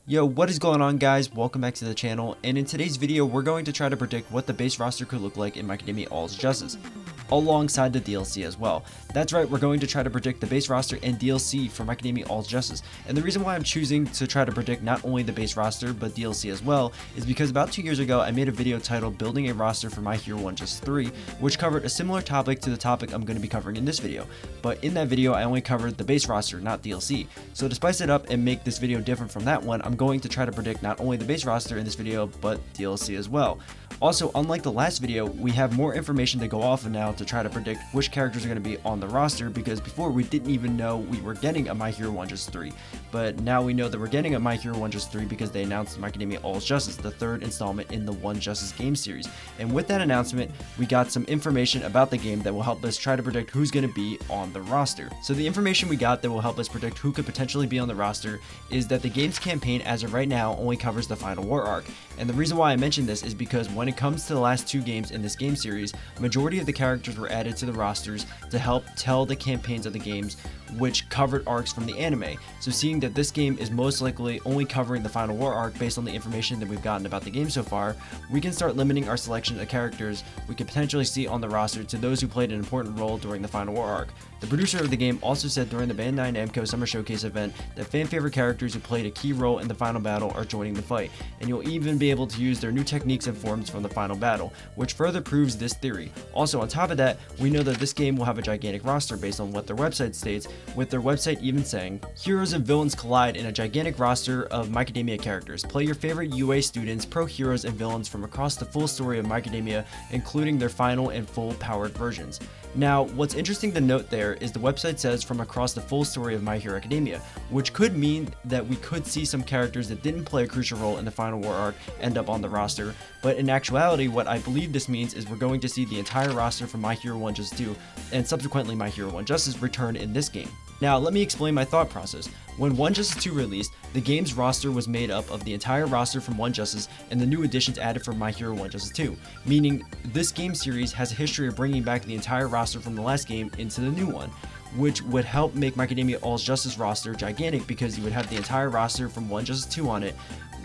Yo, what is going on, guys? Welcome back to the channel, and in today's video we're going to try to predict what the base roster could look like in My Academia All's Justice, alongside the DLC as well. That's right, we're going to try to predict the base roster and DLC for My Academia All's Justice. And the reason why I'm choosing to try to predict not only the base roster but DLC as well is because about 2 years ago I made a video titled Building a Roster for My Hero 1 Just 3, which covered a similar topic to the topic I'm going to be covering in this video. But in that video I only covered the base roster, not DLC. So to spice it up and make this video different from that one, I'm going to try to predict not only the base roster in this video but DLC as well. Also, unlike the last video, we have more information to go off of now to try to predict which characters are going to be on the roster, because before we didn't even know we were getting a My Hero 1 Just 3, but now we know that we're getting a My Hero 1 Just 3 because they announced My Academia All's Justice, the third installment in the One Justice game series. And with that announcement, we got some information about the game that will help us try to predict who's going to be on the roster. So the information we got that will help us predict who could potentially be on the roster is that the game's campaign as of right now only covers the final war arc. And the reason why I mention this is because when it comes to the last two games in this game series, majority of the characters were added to the rosters to help tell the campaigns of the games which covered arcs from the anime. So seeing that this game is most likely only covering the final war arc based on the information that we've gotten about the game so far, we can start limiting our selection of characters we could potentially see on the roster to those who played an important role during the final war arc. The producer of the game also said during the Bandai Namco Summer Showcase event that fan favorite characters who played a key role in the final battle are joining the fight, and you'll even be able to use their new techniques and forms from the final battle, which further proves this theory. Also, on top of that, we know that this game will have a gigantic roster based on what their website states, with their website even saying, "Heroes and villains collide in a gigantic roster of My Academia characters. Play your favorite UA students, pro heroes and villains from across the full story of My Academia, including their final and full powered versions." Now, what's interesting to note there is the website says from across the full story of My Hero Academia, which could mean that we could see some characters that didn't play a crucial role in the final war arc end up on the roster, but in actuality what I believe this means is we're going to see the entire roster from My Hero 1 Just 2 and subsequently My Hero 1 Justice return in this game. Now, let me explain my thought process. When One Justice 2 released, the game's roster was made up of the entire roster from One Justice and the new additions added from My Hero 1 Justice 2, meaning this game series has a history of bringing back the entire roster from the last game into the new one, which would help make My Academia All's Justice roster gigantic because you would have the entire roster from One Justice 2 on it,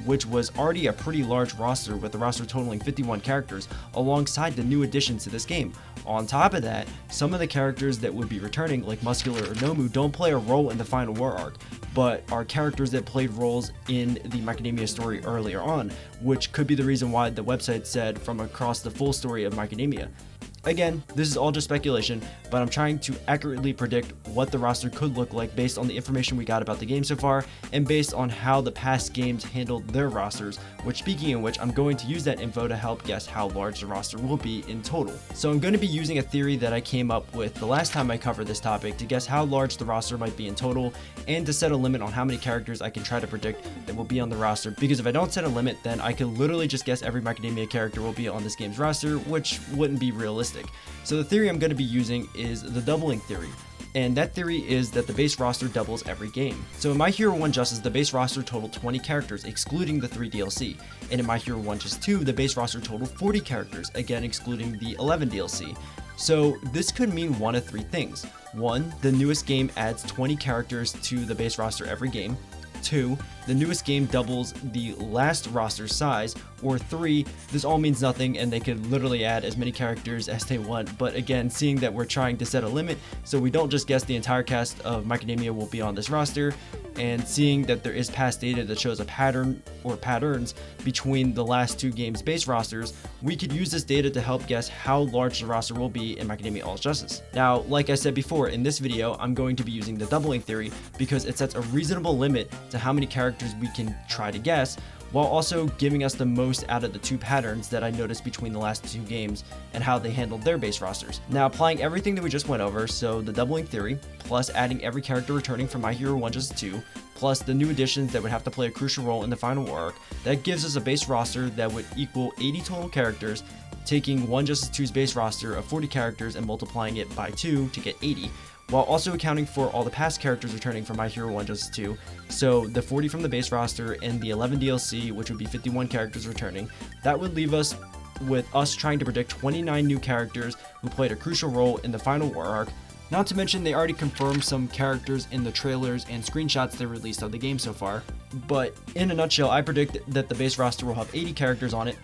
which was already a pretty large roster with the roster totaling 51 characters alongside the new additions to this game. On top of that, some of the characters that would be returning, like Muscular or Nomu, don't play a role in the final war arc, but are characters that played roles in the My Academia story earlier on, which could be the reason why the website said from across the full story of My Academia. Again, this is all just speculation, but I'm trying to accurately predict what the roster could look like based on the information we got about the game so far, and based on how the past games handled their rosters, which, speaking of which, I'm going to use that info to help guess how large the roster will be in total. So I'm going to be using a theory that I came up with the last time I covered this topic to guess how large the roster might be in total, and to set a limit on how many characters I can try to predict that will be on the roster, because if I don't set a limit, then I could literally just guess every My Academia character will be on this game's roster, which wouldn't be realistic. So the theory I'm going to be using is the doubling theory, and that theory is that the base roster doubles every game. So in My Hero 1 Justice, the base roster totaled 20 characters, excluding the 3 DLC, and in My Hero 1 Just 2, the base roster totaled 40 characters, again excluding the 11 DLC. So this could mean one of three things. 1, the newest game adds 20 characters to the base roster every game. 2, the newest game doubles the last roster size, or 3, this all means nothing and they could literally add as many characters as they want. But again, seeing that we're trying to set a limit so we don't just guess the entire cast of My Academia will be on this roster, and seeing that there is past data that shows a pattern or patterns between the last two games' base rosters, we could use this data to help guess how large the roster will be in My Academia All's Justice. Now, like I said before, in this video, I'm going to be using the doubling theory because it sets a reasonable limit to how many characters we can try to guess, while also giving us the most out of the two patterns that I noticed between the last two games and how they handled their base rosters. Now, applying everything that we just went over, so the doubling theory, plus adding every character returning from My Hero 1 Just 2, plus the new additions that would have to play a crucial role in the final war arc, that gives us a base roster that would equal 80 total characters, taking 1 Justice 2's base roster of 40 characters and multiplying it by 2 to get 80. While also accounting for all the past characters returning from My Hero 1 Justice 2, so the 40 from the base roster and the 11 DLC, which would be 51 characters returning, that would leave us with us trying to predict 29 new characters who played a crucial role in the final war arc, Not to mention they already confirmed some characters in the trailers and screenshots they released of the game so far. But in a nutshell, I predict that the base roster will have 80 characters on it,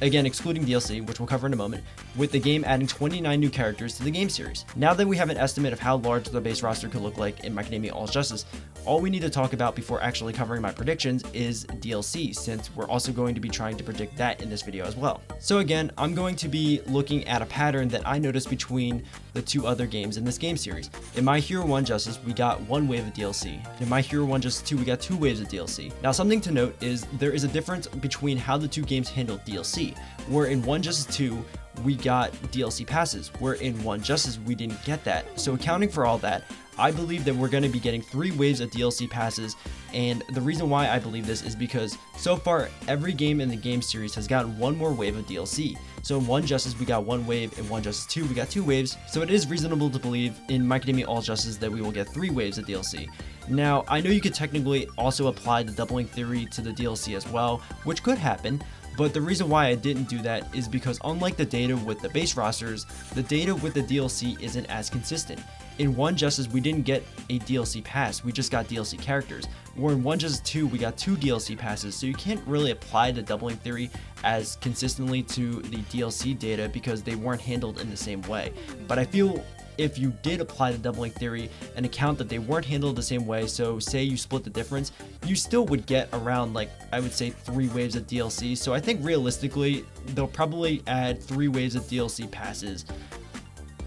again excluding DLC, which we'll cover in a moment, with the game adding 29 new characters to the game series. Now that we have an estimate of how large the base roster could look like in My Academia All Justice, all we need to talk about before actually covering my predictions is DLC, since we're also going to be trying to predict that in this video as well. So again, I'm going to be looking at a pattern that I noticed between the two other games in this game series. In My Hero 1 Justice, we got one wave of DLC. In My Hero 1 Justice 2, we got 2 waves of DLC. Now something to note is there is a difference between how the two games handled DLC, where in 1 Justice 2, we got DLC passes, where in 1 Justice we didn't get that. So accounting for all that, I believe that we're going to be getting 3 waves of DLC passes, and the reason why I believe this is because so far every game in the game series has gotten one more wave of DLC. So in 1 Justice we got 1 wave, in 1 Justice 2 we got 2 waves, so it is reasonable to believe in My Academia All Justice that we will get 3 waves of DLC. Now, I know you could technically also apply the doubling theory to the DLC as well, which could happen, but the reason why I didn't do that is because unlike the data with the base rosters, the data with the DLC isn't as consistent. In 1 Justice, we didn't get a DLC pass, we just got DLC characters. Where in 1 Justice 2, we got 2 DLC passes, so you can't really apply the doubling theory as consistently to the DLC data because they weren't handled in the same way. But I feel if you did apply the doubling theory and account that they weren't handled the same way, so say you split the difference, you still would get around, like, I would say 3 waves of DLC. So I think realistically, they'll probably add 3 waves of DLC passes.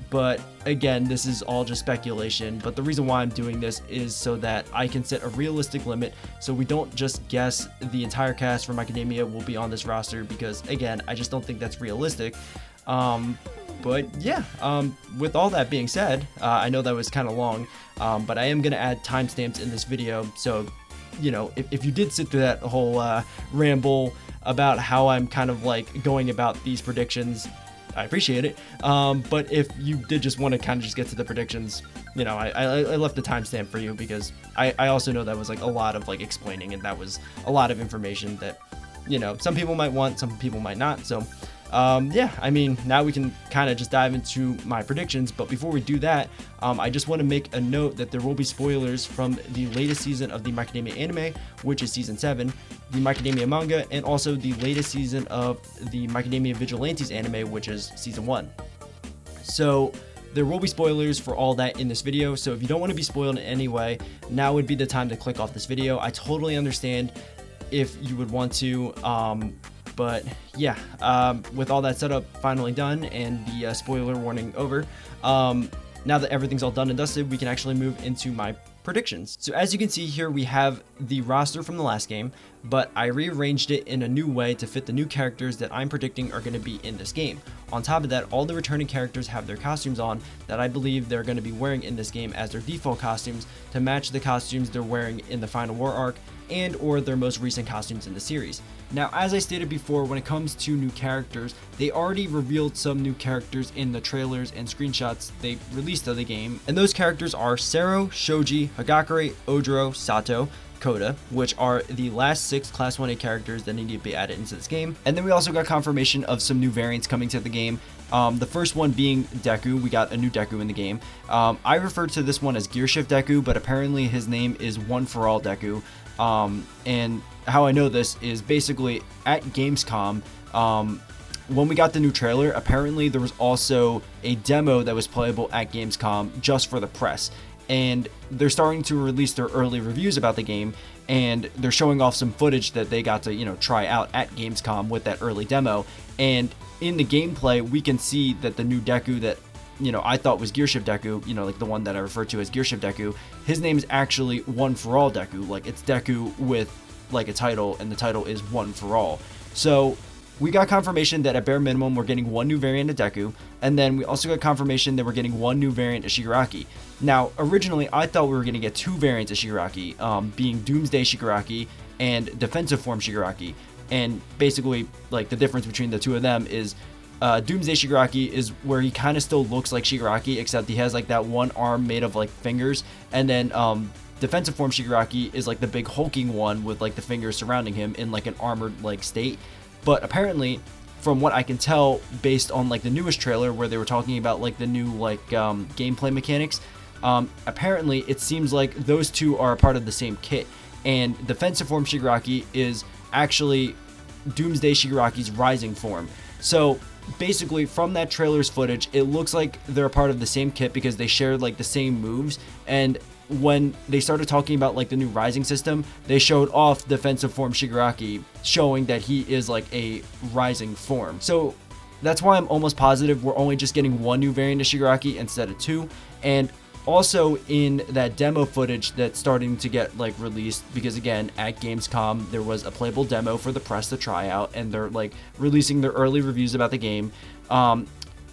But again, this is all just speculation, but the reason why I'm doing this is so that I can set a realistic limit so we don't just guess the entire cast from Academia will be on this roster, because again, I just don't think that's realistic. But yeah, with all that being said, I know that was kind of long, but I am going to add timestamps in this video, so you know, if you did sit through that whole ramble about how I'm kind of like going about these predictions, I appreciate it. But if you did just want to kind of just get to the predictions, you know, I left the timestamp for you because I also know that was like a lot of like explaining, and that was a lot of information that, you know, some people might want, some people might not. So yeah, I mean, now we can kind of just dive into my predictions, but before we do that, I just want to make a note that there will be spoilers from the latest season of the My Academia anime, which is season 7, the My Academia manga, and also the latest season of the My Academia Vigilantes anime, which is season 1. So there will be spoilers for all that in this video, so if you don't want to be spoiled in any way, now would be the time to click off this video. I totally understand if you would want to, but yeah, with all that setup finally done and the spoiler warning over, now that everything's all done and dusted, we can actually move into my predictions. So as you can see here, we have the roster from the last game, but I rearranged it in a new way to fit the new characters that I'm predicting are going to be in this game. On top of that, all the returning characters have their costumes on that I believe they're going to be wearing in this game as their default costumes to match the costumes they're wearing in the Final War arc and or their most recent costumes in the series. Now, as I stated before, when it comes to new characters, they already revealed some new characters in the trailers and screenshots they released of the game, and those characters are Sero, Shoji, Hagakure, Ojiro, Sato, Koda, which are the last 6 Class 1A characters that need to be added into this game. And then we also got confirmation of some new variants coming to the game. The first one being Deku. We got a new Deku in the game. I refer to this one as Gear Shift Deku, but apparently his name is One For All Deku. And how I know this is basically at Gamescom, when we got the new trailer, apparently there was also a demo that was playable at Gamescom just for the press. And they're starting to release their early reviews about the game, and they're showing off some footage that they got to, you know, try out at Gamescom with that early demo. And in the gameplay, we can see that the new Deku that, you know, I thought was Gear Shift Deku, you know, like the one that I refer to as Gear Shift Deku, his name is actually One For All Deku. Like, it's Deku with like a title, and the title is One For All. So we got confirmation that at bare minimum we're getting 1 new variant of Deku, and then we also got confirmation that we're getting 1 new variant of Shigaraki. Now, originally I thought we were going to get 2 variants of Shigaraki, being Doomsday Shigaraki and Defensive Form Shigaraki. And basically, like, the difference between the two of them is Doomsday Shigaraki is where he kind of still looks like Shigaraki, except he has like that one arm made of like fingers, and then Defensive Form Shigaraki is like the big hulking one with like the fingers surrounding him in like an armored like state. But apparently from what I can tell, based on like the newest trailer where they were talking about like the new like gameplay mechanics, apparently it seems like those two are a part of the same kit, and defensive form Shigaraki is actually Doomsday Shigaraki's rising form. So basically, from that trailer's footage, it looks like they're a part of the same kit because they share like the same moves. And when they started talking about like the new rising system, they showed off defensive form Shigaraki, showing that he is like a rising form. So that's why I'm almost positive we're only just getting one new variant of Shigaraki instead of two. And also in that demo footage that's starting to get like released, because again, at Gamescom there was a playable demo for the press to try out, and they're like releasing their early reviews about the game.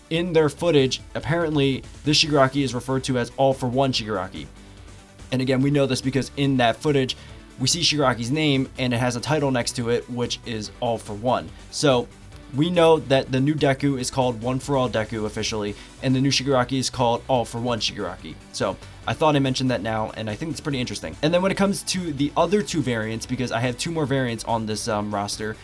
In their footage, apparently this Shigaraki is referred to as All for One Shigaraki. And again, we know this because in that footage we see Shigaraki's name and it has a title next to it, which is All for One. So we know that the new Deku is called One for All Deku officially, and the new Shigaraki is called All for One Shigaraki. So I thought I mentioned that now, and I think it's pretty interesting. And then when it comes to the other two variants, because I have two more variants on this roster,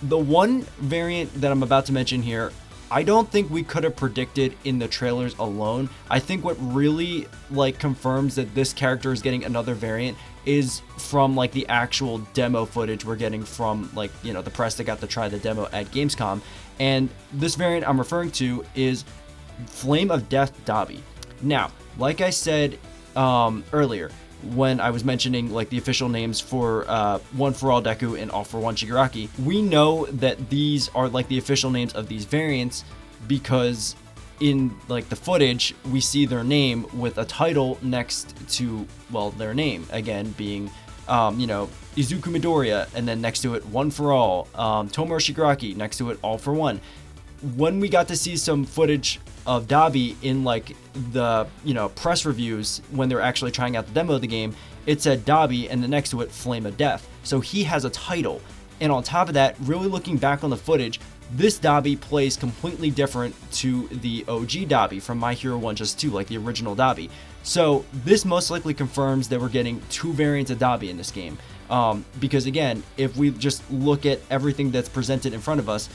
the one variant that I'm about to mention here, I don't think we could have predicted in the trailers alone. I think what really like confirms that this character is getting another variant is from like the actual demo footage we're getting from like, you know, the press that got to try the demo at Gamescom. And this variant I'm referring to is Flame of Death Dabi. Now, like I said earlier, when I was mentioning like the official names for One for All Deku and All for One Shigaraki, we know that these are like the official names of these variants because in like the footage we see their name with a title next to, well, their name, again being you know, Izuku Midoriya, and then next to it One for All, Tomoe Shigaraki, next to it All for One. When we got to see some footage of Dabi in like the, you know, press reviews when they were actually trying out the demo of the game, it said Dabi and then next to it Flame of Death. So he has a title. And on top of that, really looking back on the footage, this Dabi plays completely different to the OG Dabi from My Hero 1 Just 2, like the original Dabi. So this most likely confirms that we're getting two variants of Dabi in this game. Because again, if we just look at everything that's presented in front of us,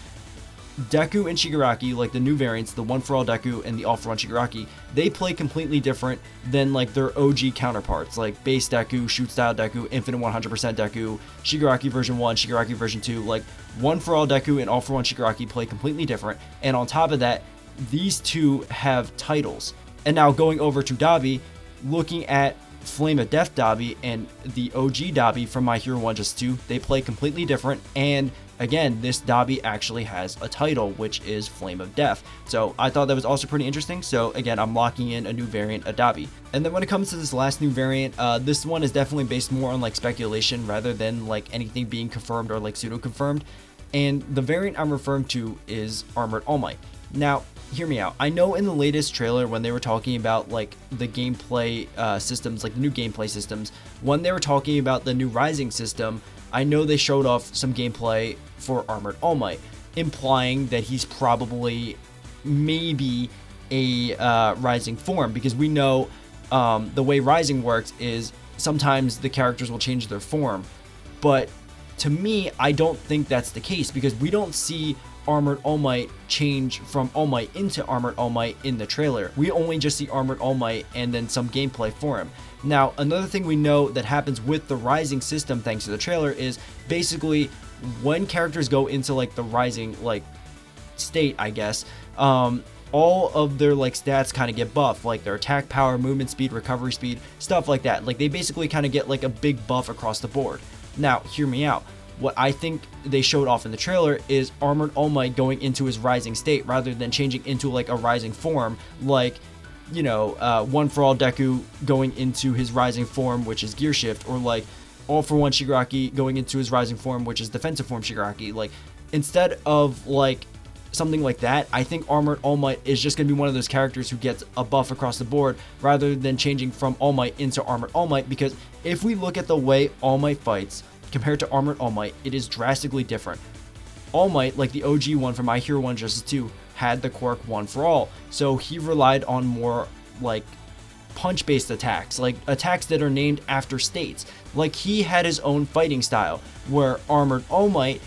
Deku and Shigaraki, like the new variants, the One for All Deku and the All for One Shigaraki, they play completely different than like their OG counterparts, like Base Deku, Shoot Style Deku, Infinite 100% Deku, Shigaraki version 1, Shigaraki version 2. Like One for All Deku and All for One Shigaraki play completely different, and on top of that, these two have titles. And now going over to Dabi, looking at Flame of Death Dabi and the OG Dabi from My Hero 1 Just 2, they play completely different, and again, this Dabi actually has a title, which is Flame of Death. So I thought that was also pretty interesting. So again, I'm locking in a new variant of Dabi. And then when it comes to this last new variant, this one is definitely based more on like speculation rather than like anything being confirmed or like pseudo confirmed. And the variant I'm referring to is Armored All Might. Now, hear me out. I know in the latest trailer when they were talking about like the gameplay systems, like the new gameplay systems, when they were talking about the new Rising system, I know they showed off some gameplay for Armored All Might, implying that he's probably maybe a rising form, because we know the way Rising works is sometimes the characters will change their form. But to me, I don't think that's the case, because we don't see Armored All Might change from All Might into Armored All Might in the trailer. We only just see Armored All Might and then some gameplay for him. Now, another thing we know that happens with the Rising system thanks to the trailer is basically when characters go into like the Rising like state, I guess, all of their like stats kind of get buffed, like their attack power, movement speed, recovery speed, stuff like that. Like they basically kind of get like a big buff across the board. Now, hear me out. What I think they showed off in the trailer is Armored All Might going into his Rising state rather than changing into like a Rising form, like, you know, One for All Deku going into his Rising form, which is Gear Shift, or like All for One Shigaraki going into his Rising form, which is Defensive form Shigaraki. Like, instead of like something like that, I think Armored All Might is just going to be one of those characters who gets a buff across the board rather than changing from All Might into Armored All Might, because if we look at the way All Might fights compared to Armored All Might, it is drastically different. All Might, like the OG one from My Hero 1 Just 2, had the quirk One for All, so he relied on more like punch-based attacks, like attacks that are named after states. Like he had his own fighting style, where Armored All Might,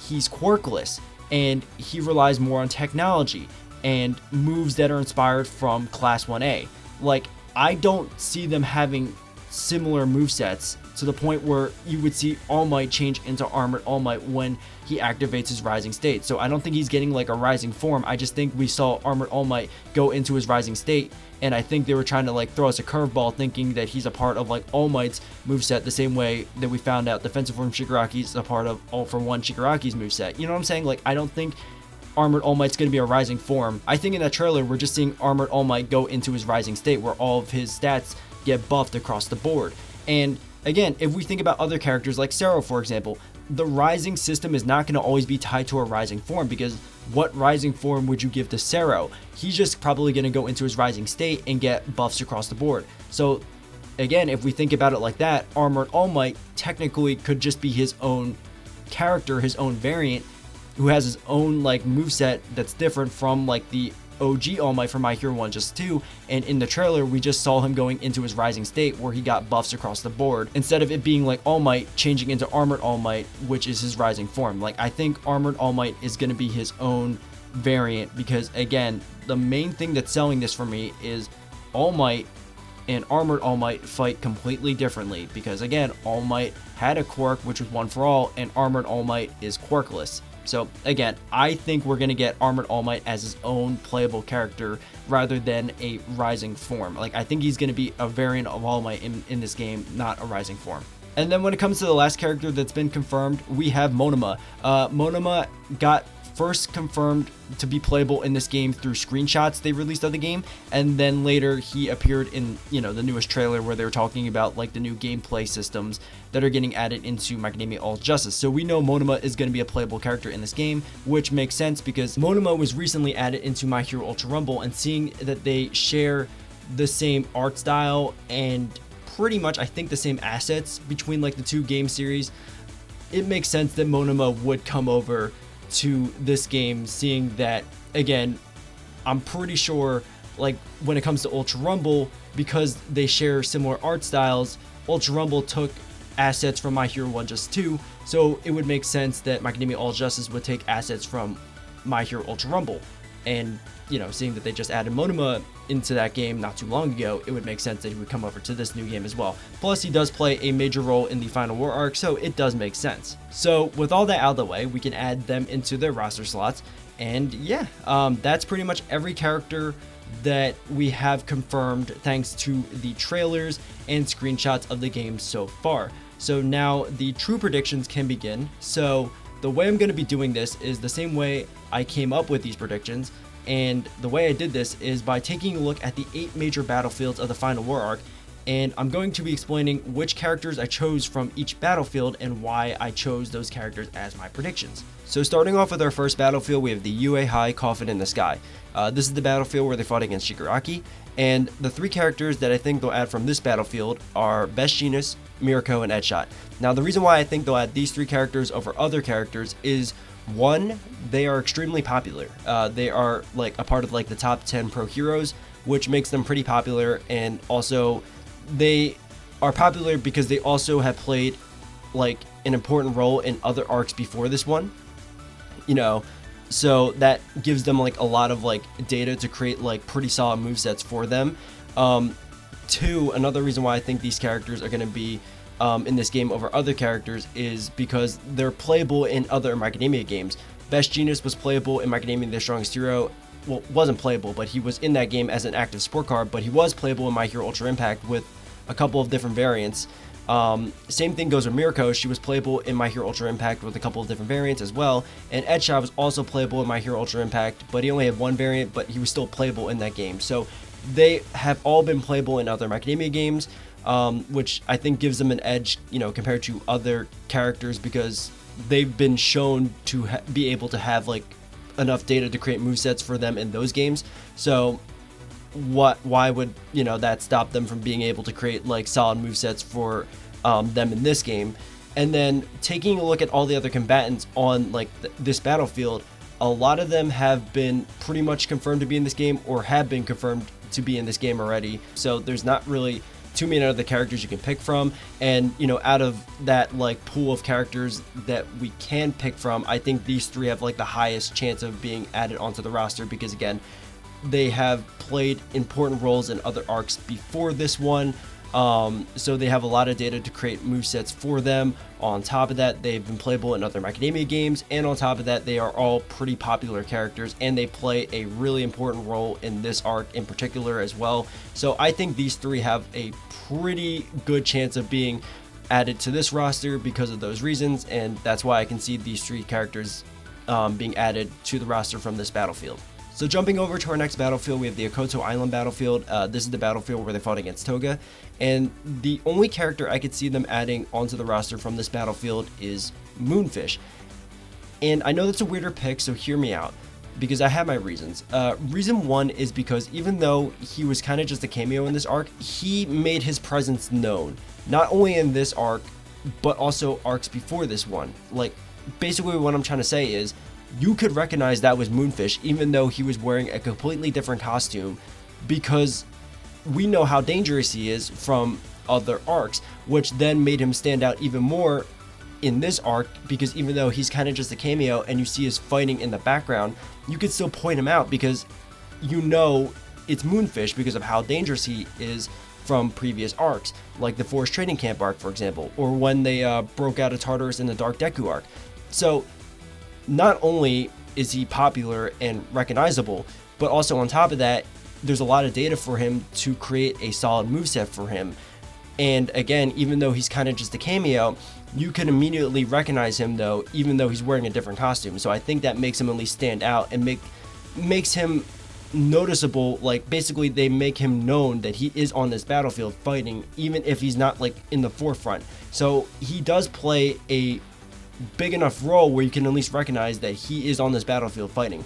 he's quirkless. and he relies more on technology and moves that are inspired from Class 1A. Like, I don't see them having similar movesets to the point where you would see All Might change into Armored All Might when he activates his rising state. So I don't think he's getting like a rising form. I just think we saw Armored All Might go into his rising state, and I think they were trying to like throw us a curveball thinking that he's a part of like All Might's moveset, the same way that we found out defensive form Shigaraki is a part of All for One Shigaraki's moveset. You know what I'm saying? Like, I don't think Armored All Might's going to be a rising form. I think in that trailer we're just seeing Armored All Might go into his rising state where all of his stats get buffed across the board. And again, if we think about other characters like Sero, for example, the rising system is not going to always be tied to a rising form, because what rising form would you give to Sero? He's just probably going to go into his rising state and get buffs across the board. So again, if we think about it like that, Armored All Might technically could just be his own character, his own variant, who has his own like moveset that's different from like the OG All Might from My Hero 1 Just 2, and in the trailer we just saw him going into his rising state where he got buffs across the board, instead of it being like All Might changing into Armored All Might, which is his rising form. Like, I think Armored All Might is going to be his own variant, because again, the main thing that's selling this for me is All Might and Armored All Might fight completely differently, because again, All Might had a quirk which was one for all, and Armored All Might is quirkless. So again, I think we're going to get Armored All Might as his own playable character rather than a rising form. Like, I think he's going to be a variant of All Might in this game, not a rising form. And then when it comes to the last character that's been confirmed, we have Monoma. Monoma got first confirmed to be playable in this game through screenshots they released of the game, and then later he appeared in, you know, the newest trailer where they were talking about like the new gameplay systems that are getting added into My Academia All Justice. So we know Monoma is going to be a playable character in this game, which makes sense because Monoma was recently added into My Hero Ultra Rumble, and seeing that they share the same art style and pretty much I think the same assets between like the two game series, it makes sense that Monoma would come over to this game, seeing that again, I'm pretty sure like when it comes to Ultra Rumble, because they share similar art styles, Ultra Rumble took assets from My Hero 1 Just 2, so it would make sense that My Academia All Justice would take assets from My Hero Ultra Rumble. And you know, seeing that they just added Monoma into that game not too long ago, it would make sense that he would come over to this new game as well. Plus, he does play a major role in the Final War arc, so it does make sense. So with all that out of the way, we can add them into their roster slots, and yeah, that's pretty much every character that we have confirmed thanks to the trailers and screenshots of the game so far. So now the true predictions can begin. So the way I'm going to be doing this is the same way I came up with these predictions, and the way I did this is by taking a look at the 8 major battlefields of the Final War arc, and I'm going to be explaining which characters I chose from each battlefield and why I chose those characters as my predictions. So starting off with our first battlefield, we have the UA High Coffin in the Sky. This is the battlefield where they fought against Shigaraki, and the 3 characters that I think they'll add from this battlefield are Best Jeanist, Mirako, and Edshot. Now the reason why I think they'll add these 3 characters over other characters is, one, they are extremely popular. They are like a part of like the top 10 pro heroes, which makes them pretty popular, and also they are popular because they also have played like an important role in other arcs before this one, you know, so that gives them like a lot of like data to create like pretty solid movesets for them. 2, another reason why I think these characters are going to be in this game over other characters is because they're playable in other My Academia games. Best Jeanist was playable in My Academia The Strongest Hero. Well, wasn't playable, but he was in that game as an active sport card, but he was playable in My Hero Ultra Impact with a couple of different variants. Same thing goes with Mirako. She was playable in My Hero Ultra Impact with a couple of different variants as well, and Edshot was also playable in My Hero Ultra Impact, but he only had one variant, but he was still playable in that game. So they have all been playable in other My Academia games, which I think gives them an edge, you know, compared to other characters, because they've been shown to be able to have like enough data to create movesets for them in those games. So why would, you know, that stop them from being able to create like solid movesets for them in this game? And then taking a look at all the other combatants on like this battlefield, a lot of them have been pretty much confirmed to be in this game or have been confirmed to be in this game already. So there's not really two main other characters you can pick from, and you know, out of that like pool of characters that we can pick from, I think these three have like the highest chance of being added onto the roster because again, they have played important roles in other arcs before this one. So they have a lot of data to create movesets for them. On top of that, they've been playable in other Macadamia games, and on top of that, they are all pretty popular characters, and they play a really important role in this arc in particular as well. So I think these three have a pretty good chance of being added to this roster because of those reasons, and that's why I can see these three characters being added to the roster from this battlefield. So jumping over to our next battlefield, we have the Okoto Island battlefield. This is the battlefield where they fought against Toga, and the only character I could see them adding onto the roster from this battlefield is Moonfish. And I know that's a weirder pick, so hear me out, because I have my reasons. Reason one is because even though he was kind of just a cameo in this arc, he made his presence known, not only in this arc, but also arcs before this one. Like, basically what I'm trying to say is, you could recognize that was Moonfish even though he was wearing a completely different costume, because we know how dangerous he is from other arcs, which then made him stand out even more in this arc, because even though he's kind of just a cameo and you see his fighting in the background, you could still point him out because you know it's Moonfish because of how dangerous he is from previous arcs, like the Forest Training Camp arc, for example, or when they broke out of Tartarus in the Dark Deku arc. So not only is he popular and recognizable, but also on top of that, there's a lot of data for him to create a solid moveset for him. And again, even though he's kind of just a cameo, you can immediately recognize him though, even though he's wearing a different costume. So I think that makes him at least stand out and makes him noticeable. Like, basically they make him known that he is on this battlefield fighting, even if he's not like in the forefront. So he does play a big enough role where you can at least recognize that he is on this battlefield fighting.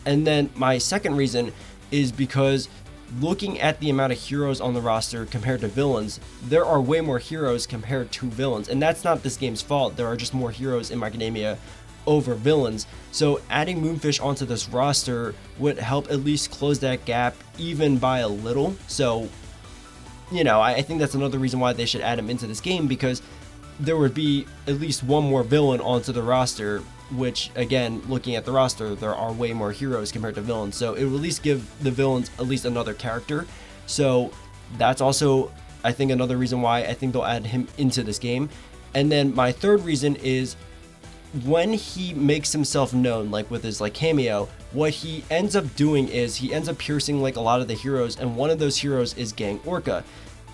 And then my second reason is because looking at the amount of heroes on the roster compared to villains, there are way more heroes compared to villains, and that's not this game's fault. There are just more heroes in Macadamia over villains. So adding Moonfish onto this roster would help at least close that gap even by a little. So, you know, I think that's another reason why they should add him into this game, because there would be at least one more villain onto the roster, which again, looking at the roster, there are way more heroes compared to villains, so it would at least give the villains at least another character. So that's also, I think, another reason why I think they'll add him into this game. And then my third reason is when he makes himself known, like with his like cameo, what he ends up doing is he ends up piercing like a lot of the heroes, and one of those heroes is Gang Orca.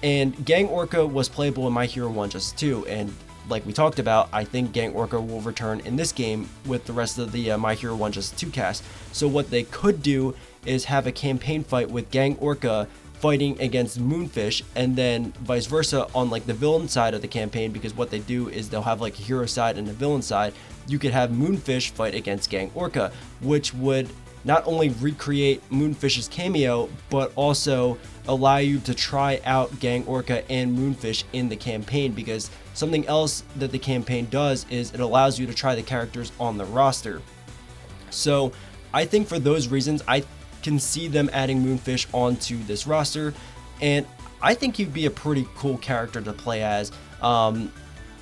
And Gang Orca was playable in My Hero 1 Justice 2, and like we talked about, I think Gang Orca will return in this game with the rest of the My Hero 1 Justice 2 cast. So what they could do is have a campaign fight with Gang Orca fighting against Moonfish, and then vice versa on like the villain side of the campaign, because what they do is they'll have like a hero side and a villain side. You could have Moonfish fight against Gang Orca, which would not only recreate Moonfish's cameo, but also allow you to try out Gang Orca and Moonfish in the campaign, because something else that the campaign does is it allows you to try the characters on the roster. So I think for those reasons, I can see them adding Moonfish onto this roster, and I think he'd be a pretty cool character to play as.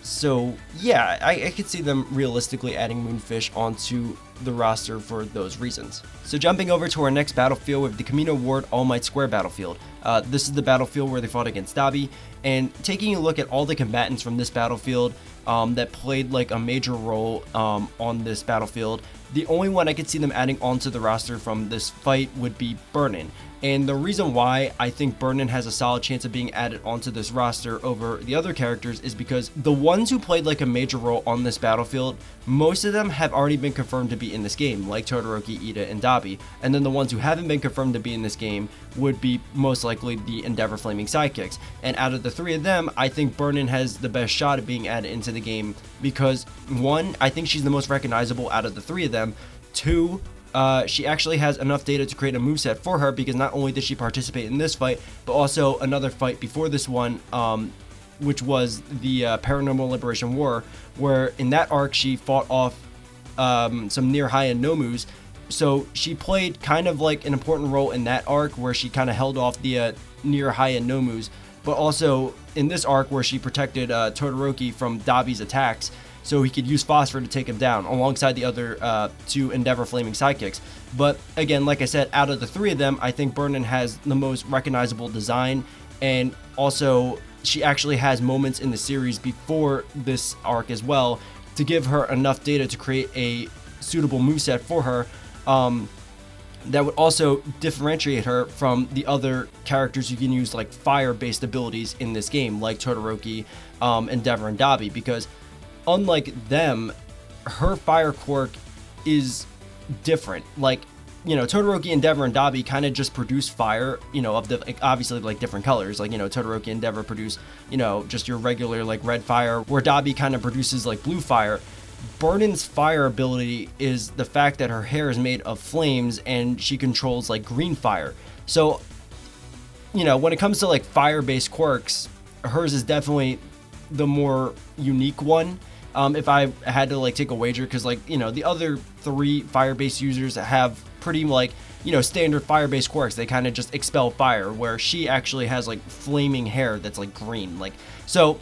So yeah, I could see them realistically adding Moonfish onto the roster for those reasons. So jumping over to our next battlefield with the Camino Ward All Might Square battlefield. This is the battlefield where they fought against Dabi, and taking a look at all the combatants from this battlefield that played like a major role on this battlefield, the only one I could see them adding onto the roster from this fight would be Burnin. And the reason why I think Burnin has a solid chance of being added onto this roster over the other characters is because the ones who played like a major role on this battlefield, most of them have already been confirmed to be in this game, like Todoroki, Iida, and Dabi. And then the ones who haven't been confirmed to be in this game would be most likely the Endeavor Flaming Sidekicks. And out of the three of them, I think Burnin has the best shot at being added into the game because, one, I think she's the most recognizable out of the three of them. Two, she actually has enough data to create a moveset for her, because not only did she participate in this fight, but also another fight before this one, which was the Paranormal Liberation War, where in that arc she fought off some near high end Nomus. So she played kind of like an important role in that arc where she kind of held off the near high end Nomus but also in this arc where she protected Todoroki from Dabi's attacks, so he could use Phosphor to take him down alongside the other two Endeavor Flaming sidekicks. But again, like I said, out of the three of them, I think Burnin has the most recognizable design, and also she actually has moments in the series before this arc as well to give her enough data to create a suitable moveset for her that would also differentiate her from the other characters who can use like fire-based abilities in this game, like Todoroki, Endeavor, and Dabi, because unlike them, her fire quirk is different. Like, you know, Todoroki, Endeavor, and Dabi kind of just produce fire, you know, of the, like, obviously like different colors. Like, you know, Todoroki, Endeavor produce, you know, just your regular like red fire, where Dabi kind of produces like blue fire. Burnin's fire ability is the fact that her hair is made of flames and she controls like green fire. So, you know, when it comes to like fire-based quirks, hers is definitely the more unique one. If I had to like take a wager, because like, you know, the other three fire-based users have pretty like, you know, standard fire-based quirks. They kind of just expel fire, where she actually has like flaming hair that's like green. Like, so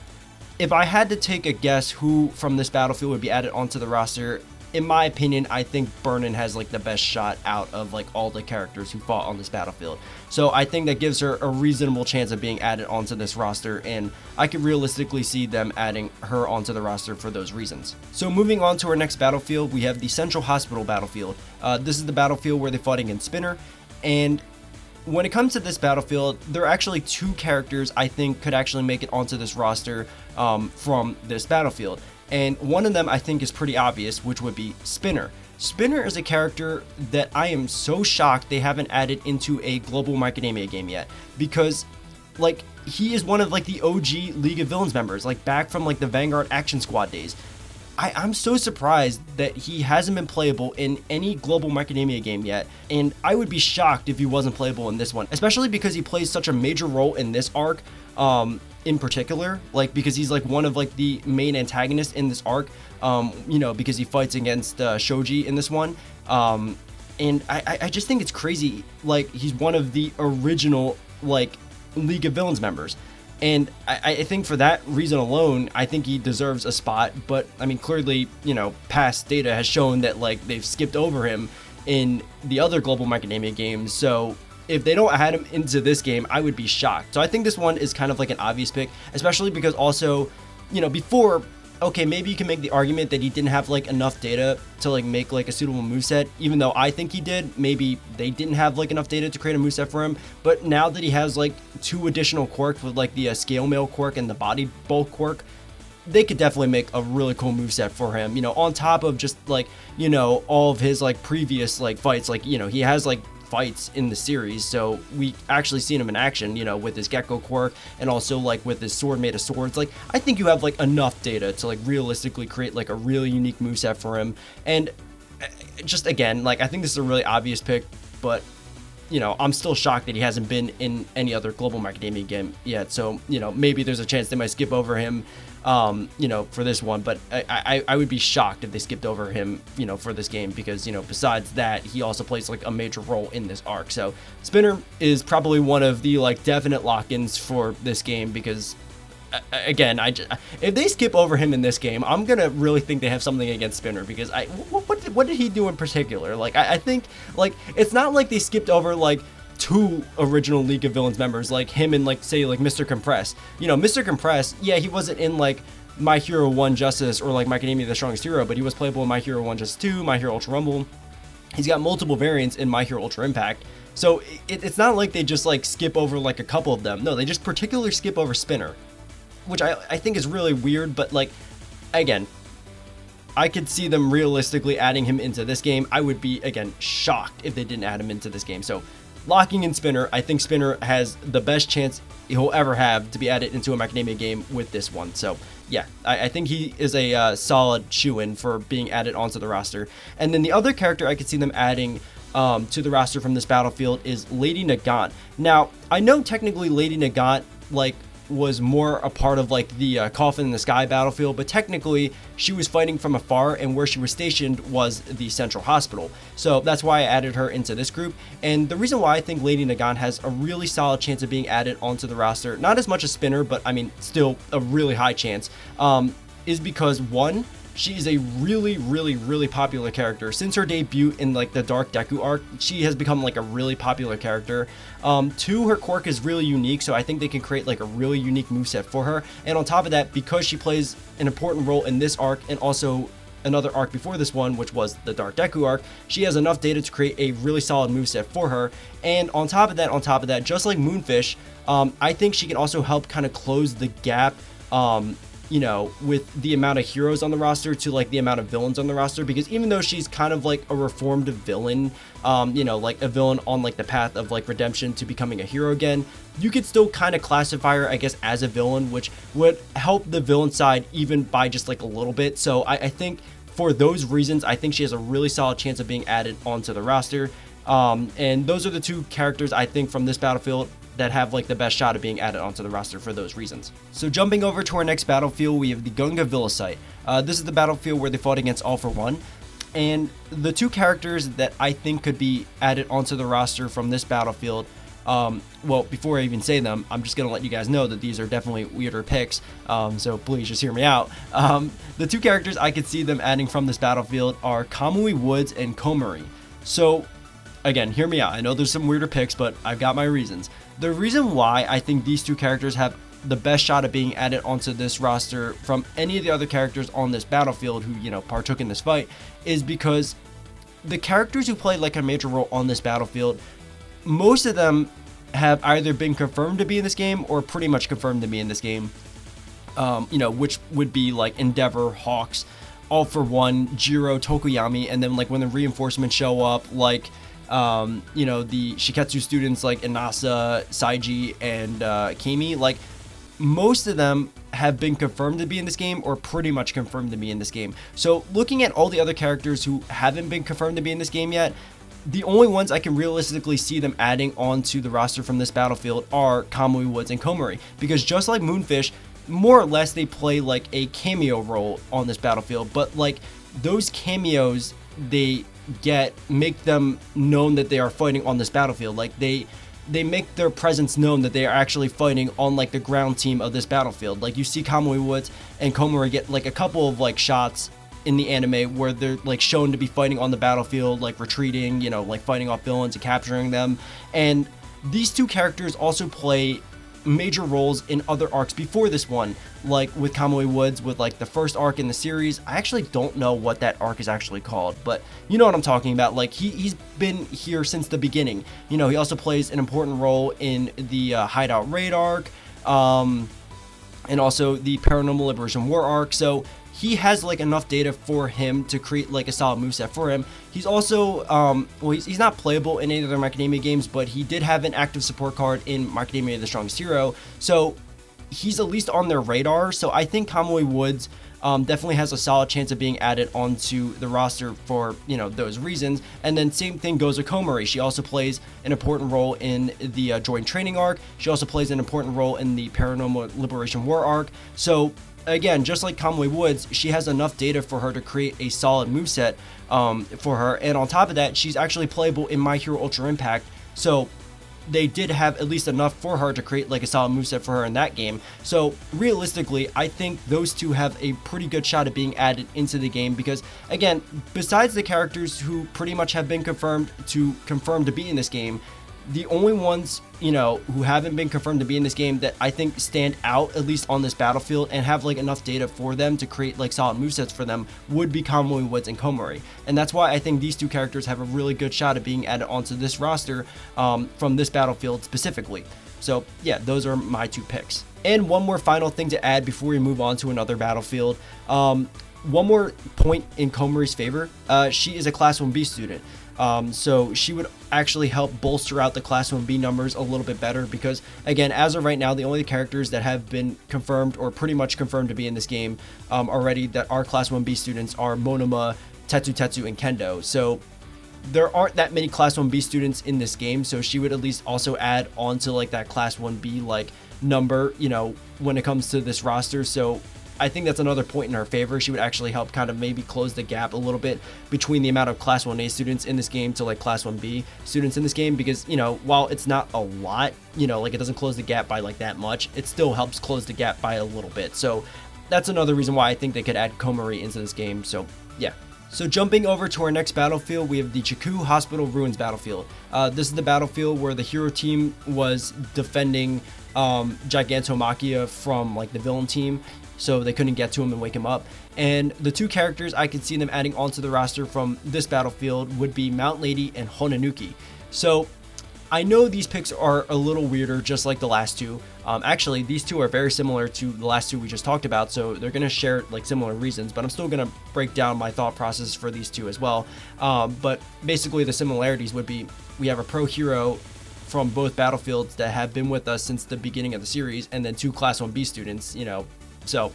if I had to take a guess who from this battlefield would be added onto the roster, in my opinion, I think Burnin has like the best shot out of like all the characters who fought on this battlefield. So I think that gives her a reasonable chance of being added onto this roster, and I could realistically see them adding her onto the roster for those reasons. So moving on to our next battlefield, we have the Central Hospital battlefield. This is the battlefield where they fought against Spinner, and when it comes to this battlefield, there are actually two characters I think could actually make it onto this roster from this battlefield. And one of them I think is pretty obvious, which would be Spinner. Spinner is a character that I am so shocked they haven't added into a global Macadamia game yet, because like he is one of like the OG League of Villains members, like back from like the Vanguard Action Squad days. I'm so surprised that he hasn't been playable in any global Macadamia game yet, and I would be shocked if he wasn't playable in this one, especially because he plays such a major role in this arc in particular, like because he's like one of like the main antagonists in this arc, you know, because he fights against Shoji in this one, and I just think it's crazy, like he's one of the original like League of Villains members. And I think for that reason alone, I think he deserves a spot. But I mean, clearly, you know, past data has shown that like they've skipped over him in the other global Macadamia games. So if they don't add him into this game, I would be shocked. So I think this one is kind of like an obvious pick, especially because also, you know, before, okay, maybe you can make the argument that he didn't have like enough data to like make like a suitable moveset, even though I think he did. Maybe they didn't have like enough data to create a moveset for him, but now that he has like two additional quirks with like the scale mail quirk and the body bulk quirk, they could definitely make a really cool moveset for him, you know, on top of just like, you know, all of his like previous like fights. Like, you know, he has like fights in the series, so we actually seen him in action, you know, with his gecko quirk and also like with his sword made of swords. Like, I think you have like enough data to like realistically create like a really unique moveset for him. And just again, like I think this is a really obvious pick, but you know, I'm still shocked that he hasn't been in any other global Macadamia game yet. So, you know, maybe there's a chance they might skip over him, you know, for this one, but I would be shocked if they skipped over him, you know, for this game, because, you know, besides that, he also plays like a major role in this arc. So Spinner is probably one of the like definite lock-ins for this game, because again, if they skip over him in this game, I'm gonna really think they have something against Spinner, because what did he do in particular? Like I think like it's not like they skipped over like two original League of Villains members, like him and like say like Mr. Compress. You know, Mr. Compress, yeah, he wasn't in like My Hero 1 Justice or like Macadamia the Strongest Hero, but he was playable in My Hero 1 Justice 2, My Hero Ultra Rumble. He's got multiple variants in My Hero Ultra Impact. So it's not like they just like skip over like a couple of them. No, they just particularly skip over Spinner, which I think is really weird. But like, again, I could see them realistically adding him into this game. I would be, again, shocked if they didn't add him into this game. So locking in Spinner, I think Spinner has the best chance he'll ever have to be added into a Macadamia game with this one. So yeah, I think he is a solid shoo-in for being added onto the roster. And then the other character I could see them adding to the roster from this battlefield is Lady Nagant. Now, I know technically Lady Nagant, like, was more a part of like the Coffin in the Sky battlefield, but technically she was fighting from afar, and where she was stationed was the central hospital. So that's why I added her into this group. And the reason why I think Lady Nagant has a really solid chance of being added onto the roster, not as much as Spinner, but I mean still a really high chance, is because one, she is a really popular character. Since her debut in like the Dark Deku arc, she has become like a really popular character. Two, her quirk is really unique, so I think they can create like a really unique moveset for her. And on top of that, because she plays an important role in this arc and also another arc before this one, which was the Dark Deku arc, she has enough data to create a really solid moveset for her. And on top of that, just like Moonfish, I think she can also help kind of close the gap, you know, with the amount of heroes on the roster to like the amount of villains on the roster, because even though she's kind of like a reformed villain, you know, like a villain on like the path of like redemption to becoming a hero again, you could still kind of classify her, I guess, as a villain, which would help the villain side even by just like a little bit. So I think for those reasons, I think she has a really solid chance of being added onto the roster. And those are the two characters I think from this battlefield that have like the best shot of being added onto the roster for those reasons. So jumping over to our next battlefield, we have the Gunga Villa site. This is the battlefield where they fought against All For One. And the two characters that I think could be added onto the roster from this battlefield, well, before I even say them, I'm just going to let you guys know that these are definitely weirder picks, so please just hear me out. The two characters I could see them adding from this battlefield are Kamui Woods and Komori. So again, hear me out. I know there's some weirder picks, but I've got my reasons. The reason why I think these two characters have the best shot of being added onto this roster from any of the other characters on this battlefield who, you know, partook in this fight is because the characters who play like a major role on this battlefield, most of them have either been confirmed to be in this game or pretty much confirmed to be in this game, you know, which would be like Endeavor, Hawks, All For One, Jiro, Tokoyami, and then like when the reinforcements show up, like you know, the Shiketsu students like Inasa, Saiji, and Kimi, like most of them have been confirmed to be in this game or pretty much confirmed to be in this game. So looking at all the other characters who haven't been confirmed to be in this game yet, the only ones I can realistically see them adding onto the roster from this battlefield are Kamui Woods and Komori, because just like Moonfish, more or less they play like a cameo role on this battlefield, but like those cameos they make them known that they are fighting on this battlefield. Like they make their presence known that they are actually fighting on like the ground team of this battlefield. Like you see Kamui Woods and Komori get like a couple of like shots in the anime where they're like shown to be fighting on the battlefield, like retreating, you know, like fighting off villains and capturing them. And these two characters also play major roles in other arcs before this one, like with Kamui Woods with like the first arc in the series. I actually don't know what that arc is actually called, but you know what I'm talking about. Like he's been here since the beginning. You know, he also plays an important role in the Hideout Raid arc, and also the Paranormal Liberation War arc. So he has like enough data for him to create like a solid moveset for him. He's also, well, he's not playable in any other My Academia games, but he did have an active support card in My Academia The Strongest Hero. So he's at least on their radar. So I think Kamui Woods definitely has a solid chance of being added onto the roster for, you know, those reasons. And then same thing goes with Komori. She also plays an important role in the Joint Training arc. She also plays an important role in the Paranormal Liberation War arc. So again, just like Kamui Woods, she has enough data for her to create a solid moveset for her. And on top of that, she's actually playable in My Hero Ultra Impact. So they did have at least enough for her to create like a solid moveset for her in that game. So realistically, I think those two have a pretty good shot at being added into the game because, again, besides the characters who pretty much have been confirmed to be in this game, the only ones, you know, who haven't been confirmed to be in this game that I think stand out, at least on this battlefield, and have like enough data for them to create like solid movesets for them would be Kamui Woods and Komori. And that's why I think these two characters have a really good shot at being added onto this roster from this battlefield specifically. So yeah, those are my two picks. And one more final thing to add before we move on to another battlefield. One more point in Komori's favor. She is a Class 1B student. So she would actually help bolster out the Class 1B numbers a little bit better because, again, as of right now, the only characters that have been confirmed or pretty much confirmed to be in this game already that are Class 1B students are Monoma, Tetsu, and Kendo. So there aren't that many Class 1B students in this game, so she would at least also add on to like that Class 1B like number, when it comes to this roster. So I think that's another point in her favor. She would actually help kind of maybe close the gap a little bit between the amount of Class 1A students in this game to like Class 1B students in this game, because, while it's not a lot, like it doesn't close the gap by like that much, it still helps close the gap by a little bit. So that's another reason why I think they could add Komari into this game. So yeah. So jumping over to our next battlefield, we have the Chiku Hospital Ruins battlefield. This is the battlefield where the hero team was defending Gigantomachia from like the villain team, so they couldn't get to him and wake him up. And the two characters I could see them adding onto the roster from this battlefield would be Mount Lady and Honanuki. So I know these picks are a little weirder, just like the last two. Actually, these two are very similar to the last two we just talked about, so they're going to share like similar reasons, but I'm still going to break down my thought process for these two as well. But basically the similarities would be, we have a pro hero from both battlefields that have been with us since the beginning of the series, and then two Class 1B students, so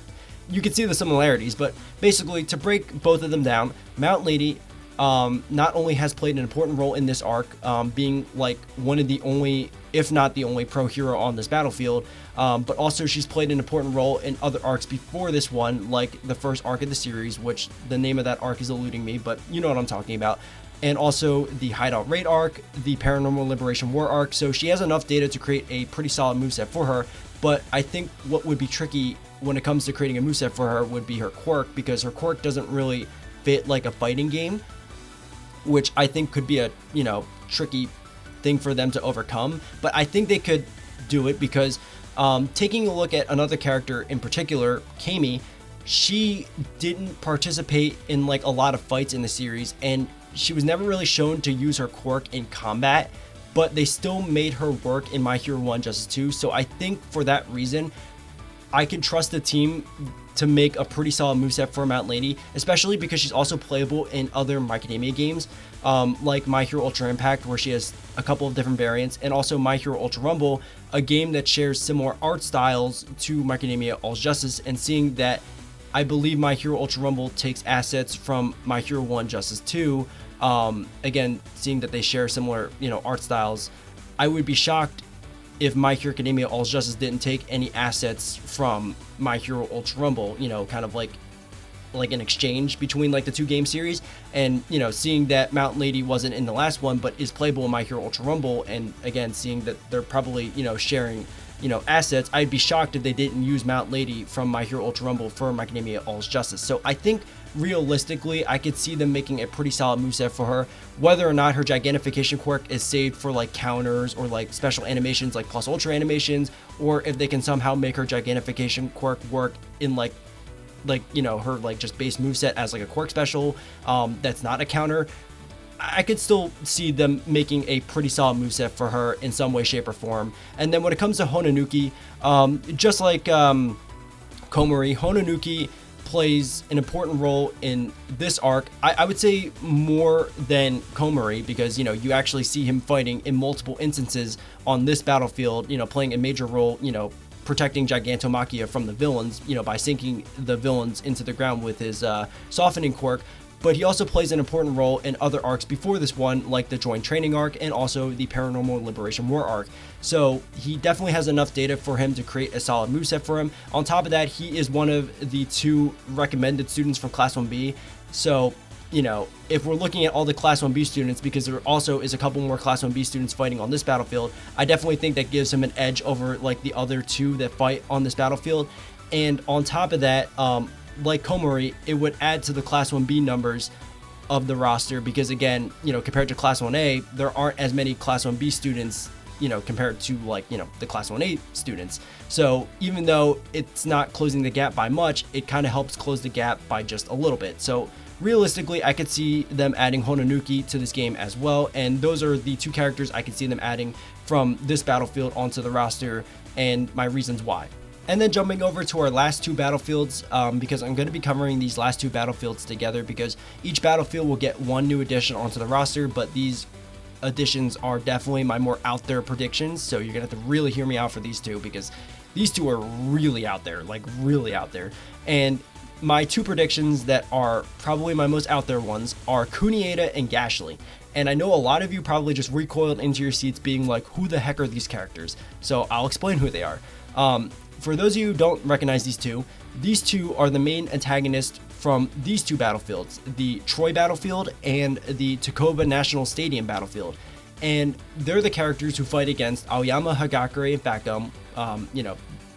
you can see the similarities. But basically, to break both of them down, Mount Lady not only has played an important role in this arc, being like one of the only, if not the only pro hero on this battlefield, but also she's played an important role in other arcs before this one, like the first arc of the series, which the name of that arc is eluding me, but you know what I'm talking about. And also the Hideout Raid arc, the Paranormal Liberation War arc. So she has enough data to create a pretty solid moveset for her, but I think what would be tricky when it comes to creating a moveset for her would be her quirk, because her quirk doesn't really fit like a fighting game, which I think could be a, tricky thing for them to overcome. But I think they could do it because taking a look at another character in particular, Kami, she didn't participate in like a lot of fights in the series, and she was never really shown to use her quirk in combat, but they still made her work in My Hero 1 Justice 2. So I think for that reason, I can trust the team to make a pretty solid moveset for Mount Lady, especially because she's also playable in other My Academia games, like My Hero Ultra Impact, where she has a couple of different variants, and also My Hero Ultra Rumble, a game that shares similar art styles to My Academia All's Justice. And seeing that I believe My Hero Ultra Rumble takes assets from My Hero 1 Justice 2, again, seeing that they share similar, art styles, I would be shocked if My Hero Academia All's Justice didn't take any assets from My Hero Ultra Rumble, kind of like an exchange between like the two game series. And, seeing that Mount Lady wasn't in the last one, but is playable in My Hero Ultra Rumble, and again, seeing that they're probably, sharing, assets, I'd be shocked if they didn't use Mount Lady from My Hero Ultra Rumble for My Academia All's Justice. So I think realistically, I could see them making a pretty solid moveset for her. Whether or not her Gigantification quirk is saved for like counters or like special animations like Plus Ultra animations, or if they can somehow make her Gigantification quirk work in like her like just base moveset as like a quirk special that's not a counter, I could still see them making a pretty solid moveset for her in some way, shape, or form. And then when it comes to Honanuki, just like Komari, Honanuki plays an important role in this arc. I would say more than Komari, because you actually see him fighting in multiple instances on this battlefield, playing a major role, protecting Gigantomachia from the villains, by sinking the villains into the ground with his softening quirk. But he also plays an important role in other arcs before this one, like the Joint Training arc and also the Paranormal Liberation War arc. So he definitely has enough data for him to create a solid moveset for him. On top of that, he is one of the two recommended students from Class 1B. So, if we're looking at all the Class 1B students, because there also is a couple more Class 1B students fighting on this battlefield, I definitely think that gives him an edge over like the other two that fight on this battlefield. And on top of that, like Komari, it would add to the Class 1B numbers of the roster, because again, compared to Class 1A, there aren't as many Class 1B students, compared to like, the Class 1A students. So even though it's not closing the gap by much, it kind of helps close the gap by just a little bit. So realistically, I could see them adding Honanuki to this game as well. And those are the two characters I could see them adding from this battlefield onto the roster, and my reasons why. And then jumping over to our last two battlefields, because I'm going to be covering these last two battlefields together, because each battlefield will get one new addition onto the roster, but these additions are definitely my more out there predictions. So you're going to have to really hear me out for these two, because these two are really out there, like really out there. And my two predictions that are probably my most out there ones are Kunieda and Gashly. And I know a lot of you probably just recoiled into your seats being like, who the heck are these characters? So I'll explain who they are. For those of you who don't recognize these two are the main antagonists from these two battlefields, the Troy battlefield and the Takoba National Stadium battlefield. And they're the characters who fight against Aoyama, Hagakure, and fatgum.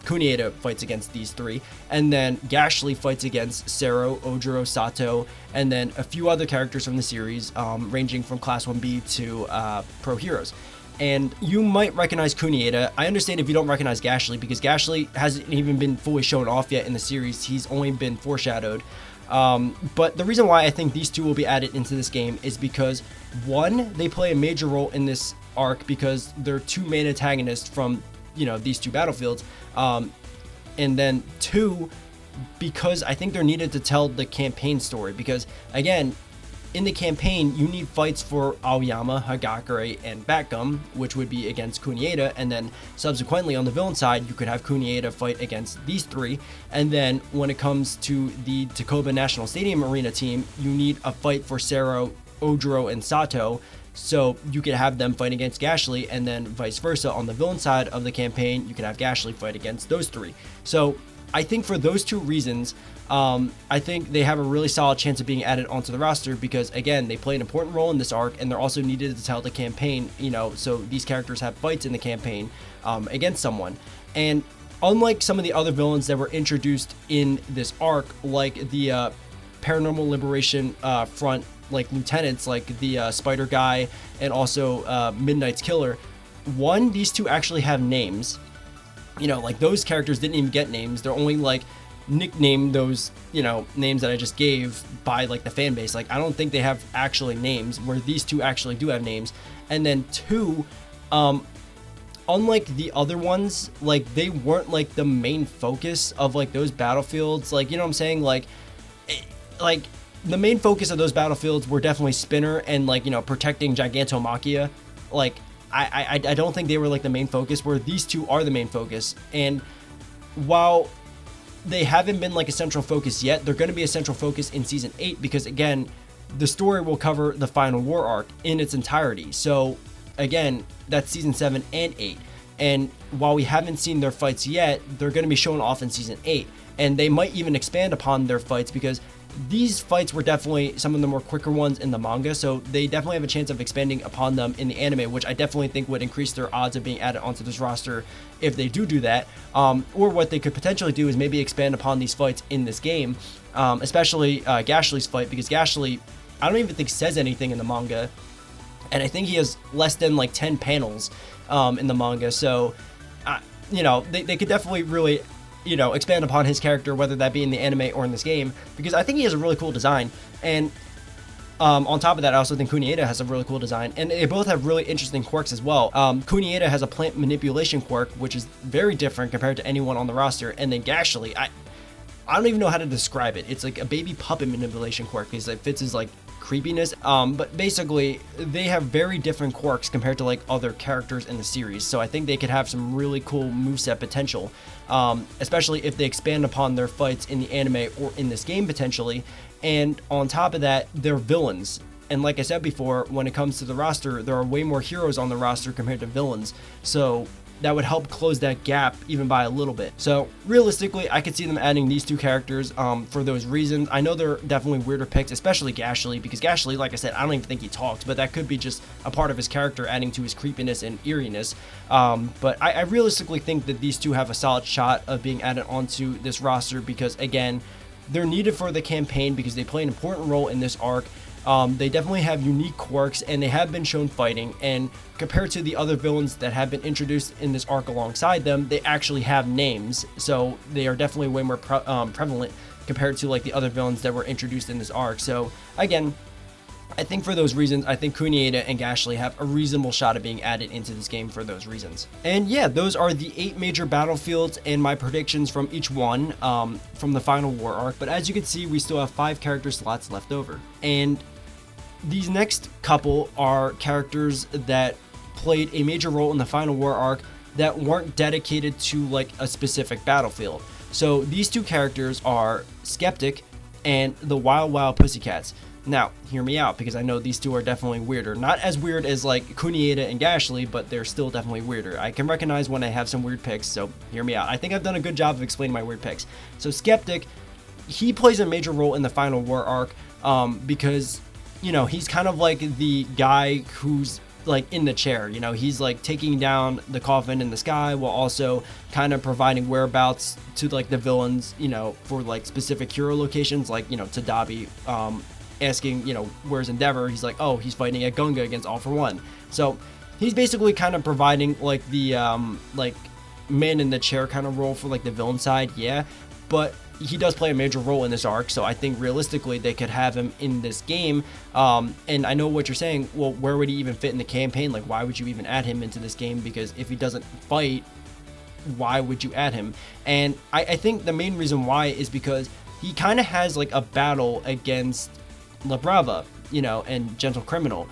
Kunieda fights against these three, and then Gashly fights against Sero, Ojiro, Sato, and then a few other characters from the series, ranging from Class 1B to Pro Heroes. And you might recognize Kunieda. I understand if you don't recognize Gashly, because Gashly hasn't even been fully shown off yet in the series. He's only been foreshadowed. But the reason why I think these two will be added into this game is because, one, they play a major role in this arc because they're two main antagonists from, these two battlefields. And then two, because I think they're needed to tell the campaign story. Because, again, in the campaign, you need fights for Aoyama, Hagakure, and fatgum, which would be against Kunieda, and then subsequently on the villain side, you could have Kunieda fight against these three. And then when it comes to the Takoba National Stadium Arena team, you need a fight for Sero, Ojiro, and Sato, so you could have them fight against Gashly, and then vice versa. On the villain side of the campaign, you could have Gashly fight against those three. So I think for those two reasons, I think they have a really solid chance of being added onto the roster because, again, they play an important role in this arc, and they're also needed to tell the campaign, so these characters have fights in the campaign against someone. And unlike some of the other villains that were introduced in this arc, like the Paranormal Liberation Front, like lieutenants, like the Spider Guy and also Midnight's Killer, one, these two actually have names. Like those characters didn't even get names. They're only like nicknamed those, names that I just gave by like the fan base. Like I don't think they have actually names, where these two actually do have names. And then two, unlike the other ones, like they weren't like the main focus of like those battlefields. Like, what I'm saying? Like the main focus of those battlefields were definitely Spinner and like, protecting Gigantomachia. Like I don't think they were like the main focus, where these two are the main focus. And while they haven't been like a central focus yet, they're going to be a central focus in season 8, because again, the story will cover the final war arc in its entirety. So again, that's season 7 and 8. And while we haven't seen their fights yet, they're going to be shown off in season 8. And they might even expand upon their fights, because these fights were definitely some of the more quicker ones in the manga, so they definitely have a chance of expanding upon them in the anime, which I definitely think would increase their odds of being added onto this roster if they do that. Or what they could potentially do is maybe expand upon these fights in this game, especially Gashly's fight, because Gashly, I don't even think says anything in the manga, and I think he has less than like 10 panels in the manga, so they could definitely really expand upon his character, whether that be in the anime or in this game, because I think he has a really cool design. And on top of that, I also think Kunieda has a really cool design, and they both have really interesting quirks as well. Kunieda has a plant manipulation quirk, which is very different compared to anyone on the roster. And then Gashly, I don't even know how to describe it. It's like a baby puppet manipulation quirk, because it fits his like creepiness. But basically, they have very different quirks compared to like other characters in the series. So I think they could have some really cool moveset potential, especially if they expand upon their fights in the anime or in this game potentially. And on top of that, they're villains. And like I said before, when it comes to the roster, there are way more heroes on the roster compared to villains. So that would help close that gap even by a little bit. So realistically, I could see them adding these two characters for those reasons. I know they're definitely weirder picks, especially Gashly, because Gashly, like I said, I don't even think he talks, but that could be just a part of his character adding to his creepiness and eeriness. But I realistically think that these two have a solid shot of being added onto this roster, because again, they're needed for the campaign because they play an important role in this arc. They definitely have unique quirks, and they have been shown fighting, and compared to the other villains that have been introduced in this arc alongside them, they actually have names, so they are definitely way more prevalent compared to like the other villains that were introduced in this arc. So again, I think for those reasons, I think Kunieda and Gashly have a reasonable shot of being added into this game for those reasons. And yeah, those are the 8 major battlefields and my predictions from each one from the final war arc. But as you can see, we still have 5 character slots left over. And these next couple are characters that played a major role in the final war arc that weren't dedicated to like a specific battlefield. So these two characters are Skeptic and the Wild Wild Pussycats. Now, hear me out, because I know these two are definitely weirder. Not as weird as like Kunieda and Gashly, but they're still definitely weirder. I can recognize when I have some weird picks, so hear me out. I think I've done a good job of explaining my weird picks. So Skeptic, he plays a major role in the final war arc, because, you know, he's kind of like the guy who's like in the chair. You know, he's like taking down the coffin in the sky while also kind of providing whereabouts to like the villains, you know, for like specific hero locations, like, you know, Tadabi, asking, you know, where's Endeavor? He's like, oh, he's fighting at Gunga against All for One. So he's basically kind of providing like the like man in the chair kind of role for like the villain side, yeah. But he does play a major role in this arc, so I think realistically they could have him in this game. And I know what you're saying. Well, where would he even fit in the campaign? Like, why would you even add him into this game? Because if he doesn't fight, why would you add him? And I think the main reason why is because he kind of has like a battle against La Brava, you know, and Gentle Criminal,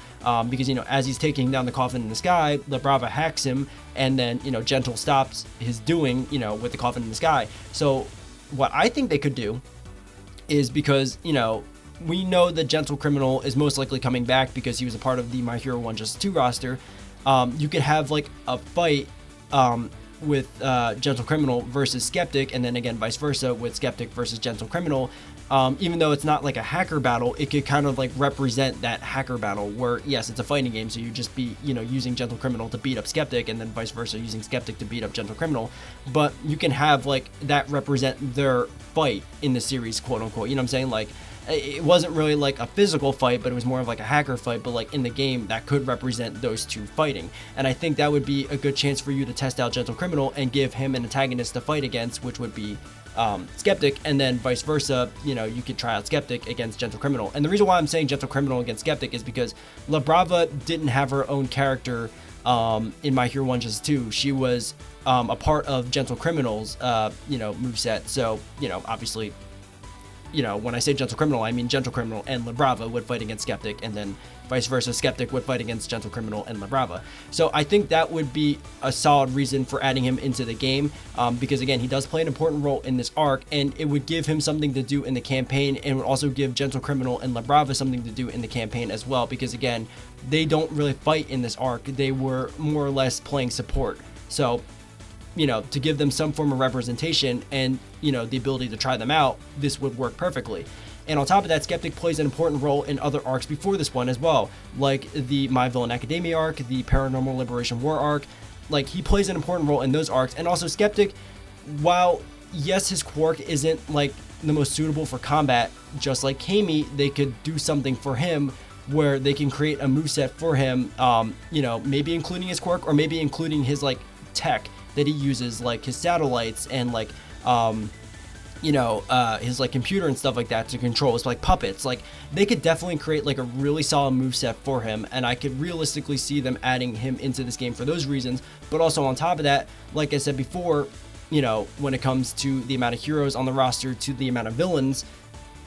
because, you know, as he's taking down the coffin in the sky, La Brava hacks him, and then, you know, Gentle stops his doing, you know, with the coffin in the sky. So what I think they could do is, because, you know, we know that Gentle Criminal is most likely coming back because he was a part of the My Hero 1 Justice 2 roster. You could have like a fight with Gentle Criminal versus Skeptic, and then again vice versa with Skeptic versus Gentle Criminal. Even though it's not like a hacker battle, it could kind of like represent that hacker battle where, yes, it's a fighting game, so you just be, you know, using Gentle Criminal to beat up Skeptic, and then vice versa, using Skeptic to beat up Gentle Criminal. But you can have like that represent their fight in the series, quote unquote. You know what I'm saying? Like, it wasn't really like a physical fight, but it was more of like a hacker fight. But like in the game, that could represent those two fighting. And I think that would be a good chance for you to test out Gentle Criminal and give him an antagonist to fight against, which would be Skeptic, and then vice versa. You know, you could try out Skeptic against Gentle Criminal. And the reason why I'm saying Gentle Criminal against Skeptic is because La Brava didn't have her own character in My Hero 1 Justice 2. She was a part of Gentle Criminal's you know, moveset. So, you know, obviously, you know, when I say Gentle Criminal, I mean Gentle Criminal and La Brava would fight against Skeptic, and then vice versa, Skeptic would fight against Gentle Criminal and La Brava. So I think that would be a solid reason for adding him into the game, because again, he does play an important role in this arc, and it would give him something to do in the campaign, and would also give Gentle Criminal and La Brava something to do in the campaign as well, because again, they don't really fight in this arc. They were more or less playing support. So, you know, to give them some form of representation and, you know, the ability to try them out, this would work perfectly. And on top of that, Skeptic plays an important role in other arcs before this one as well, like the My Villain Academia arc, the Paranormal Liberation War arc. Like, he plays an important role in those arcs. And also Skeptic, while yes, his quirk isn't like the most suitable for combat, just like Kami, they could do something for him where they can create a moveset for him, you know, maybe including his quirk, or maybe including his like tech that he uses, like his satellites and like you know, his like computer and stuff like that to control. It's like puppets. Like, they could definitely create like a really solid moveset for him, and I could realistically see them adding him into this game for those reasons. But also on top of that, like I said before, you know, when it comes to the amount of heroes on the roster to the amount of villains,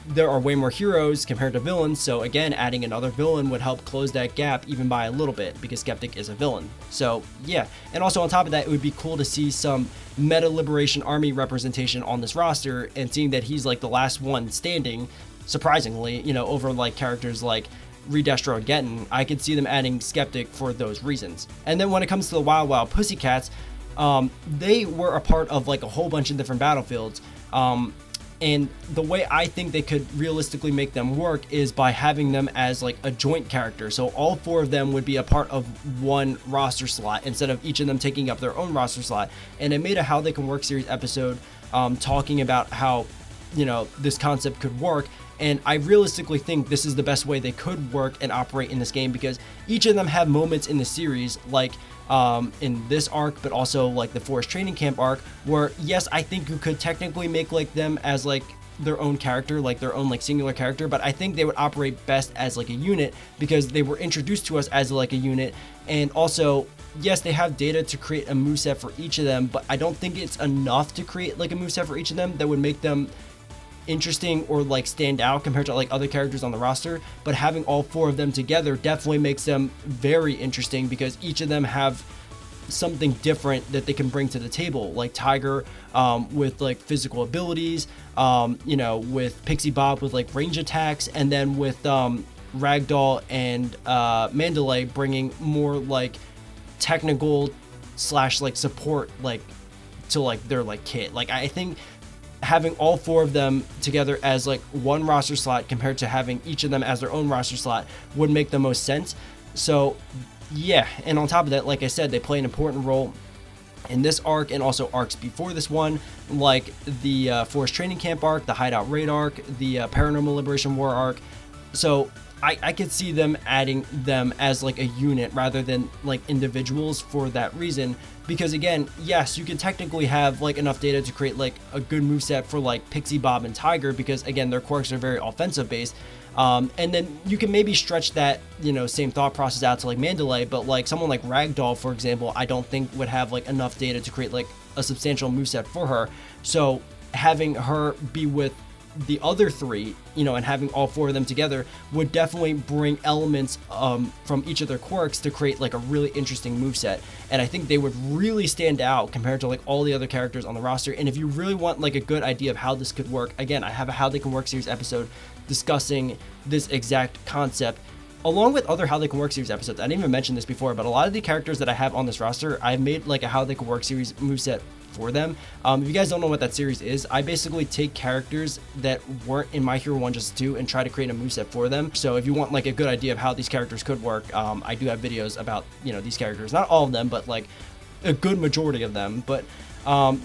there are way more heroes compared to villains. So again, adding another villain would help close that gap even by a little bit, because Skeptic is a villain. So yeah, and also on top of that, it would be cool to see some Meta Liberation Army representation on this roster, and seeing that he's like the last one standing, surprisingly, you know, over like characters like Redestro and Getten. I could see them adding Skeptic for those reasons. And then when it comes to the Wild Wild Pussycats, they were a part of like a whole bunch of different battlefields. And the way I think they could realistically make them work is by having them as like a joint character. So all four of them would be a part of one roster slot instead of each of them taking up their own roster slot. And I made a How They Can Work series episode talking about how, you know, this concept could work. And I realistically think this is the best way they could work and operate in this game, because each of them have moments in the series, like in this arc, but also like the Forest Training Camp arc, where yes, I think you could technically make like them as like their own character, like their own like singular character, but I think they would operate best as like a unit, because they were introduced to us as like a unit. And also, yes, they have data to create a moveset for each of them, but I don't think it's enough to create like a moveset for each of them that would make them interesting or like stand out compared to like other characters on the roster. But having all four of them together definitely makes them very interesting, because each of them have something different that they can bring to the table, like Tiger with like physical abilities, you know, with Pixie Bob with like range attacks, and then with Ragdoll and Mandalay bringing more like technical slash like support like to like their like kit. Like I think having all four of them together as like one roster slot compared to having each of them as their own roster slot would make the most sense. So yeah, and on top of that, like I said, they play an important role in this arc and also arcs before this one, like the Forest Training Camp arc, the Hideout Raid arc, the Paranormal Liberation War arc. So I could see them adding them as like a unit rather than like individuals for that reason. Because again, yes, you can technically have like enough data to create like a good moveset for like Pixie Bob and Tiger, because again, their quirks are very offensive based. And then you can maybe stretch that, you know, same thought process out to like Mandalay, but like someone like Ragdoll, for example, I don't think would have like enough data to create like a substantial moveset for her. So having her be with the other three, you know, and having all four of them together would definitely bring elements from each of their quirks to create like a really interesting moveset. And I think they would really stand out compared to like all the other characters on the roster. And if you really want like a good idea of how this could work, again, I have a How They Can Work series episode discussing this exact concept, along with other How They Can Work series episodes. I didn't even mention this before, but a lot of the characters that I have on this roster, I've made like a How They Can Work series moveset for them. If you guys don't know what that series is, I basically take characters that weren't in My Hero 1 Just 2 and try to create a moveset for them. So if you want like a good idea of how these characters could work, I do have videos about, you know, these characters, not all of them, but like a good majority of them. But